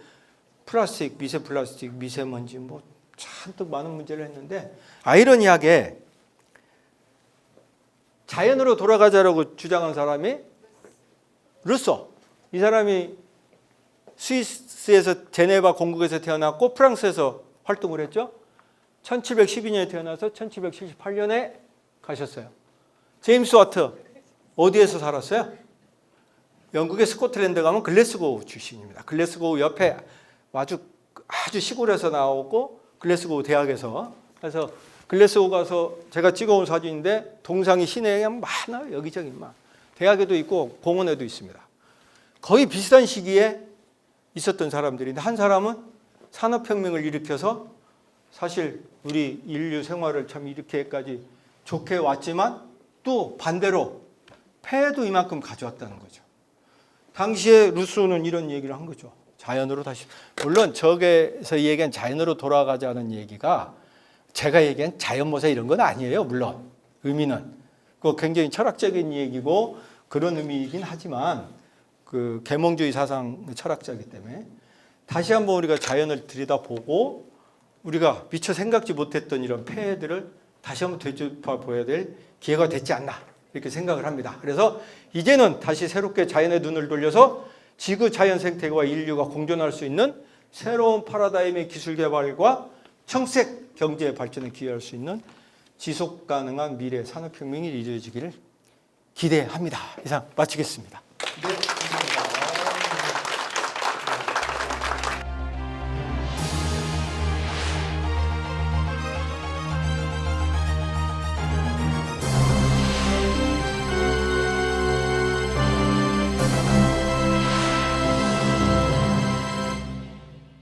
플라스틱, 미세 플라스틱, 미세먼지 뭐 잔뜩 많은 문제를 했는데 아이러니하게 자연으로 돌아가자라고 주장한 사람이 루소. 이 사람이 스위스에서 제네바 공국에서 태어났고 프랑스에서 활동을 했죠. 1712년에 태어나서 1778년에 가셨어요. 제임스 와트 어디에서 살았어요? 영국의 스코틀랜드 가면 글래스고우 출신입니다. 글래스고우 옆에 아주 시골에서 나오고 글래스고우 대학에서, 그래서 글래스고우 가서 제가 찍어온 사진인데 동상이 시내에 많아요. 여기저기 막 대학에도 있고 공원에도 있습니다. 거의 비슷한 시기에 있었던 사람들인데 한 사람은 산업혁명을 일으켜서 사실 우리 인류 생활을 참 이렇게까지 좋게 왔지만 또 반대로 폐해도 이만큼 가져왔다는 거죠. 당시에 루소는 이런 얘기를 한 거죠. 자연으로 다시, 물론 저게서 얘기한 자연으로 돌아가자는 얘기가 제가 얘기한 자연모사 이런 건 아니에요. 물론 의미는 그 굉장히 철학적인 얘기고 그런 의미이긴 하지만 그 계몽주의 사상 철학자이기 때문에 다시 한번 우리가 자연을 들여다보고 우리가 미처 생각지 못했던 이런 폐해들을 다시 한번 되짚어 보아야 될 기회가 됐지 않나 이렇게 생각을 합니다. 그래서 이제는 다시 새롭게 자연의 눈을 돌려서 지구 자연 생태계와 인류가 공존할 수 있는 새로운 파라다임의 기술 개발과 청색 경제 발전에 기여할 수 있는 지속 가능한 미래 산업혁명이 이루어지기를 기대합니다. 이상 마치겠습니다. 네.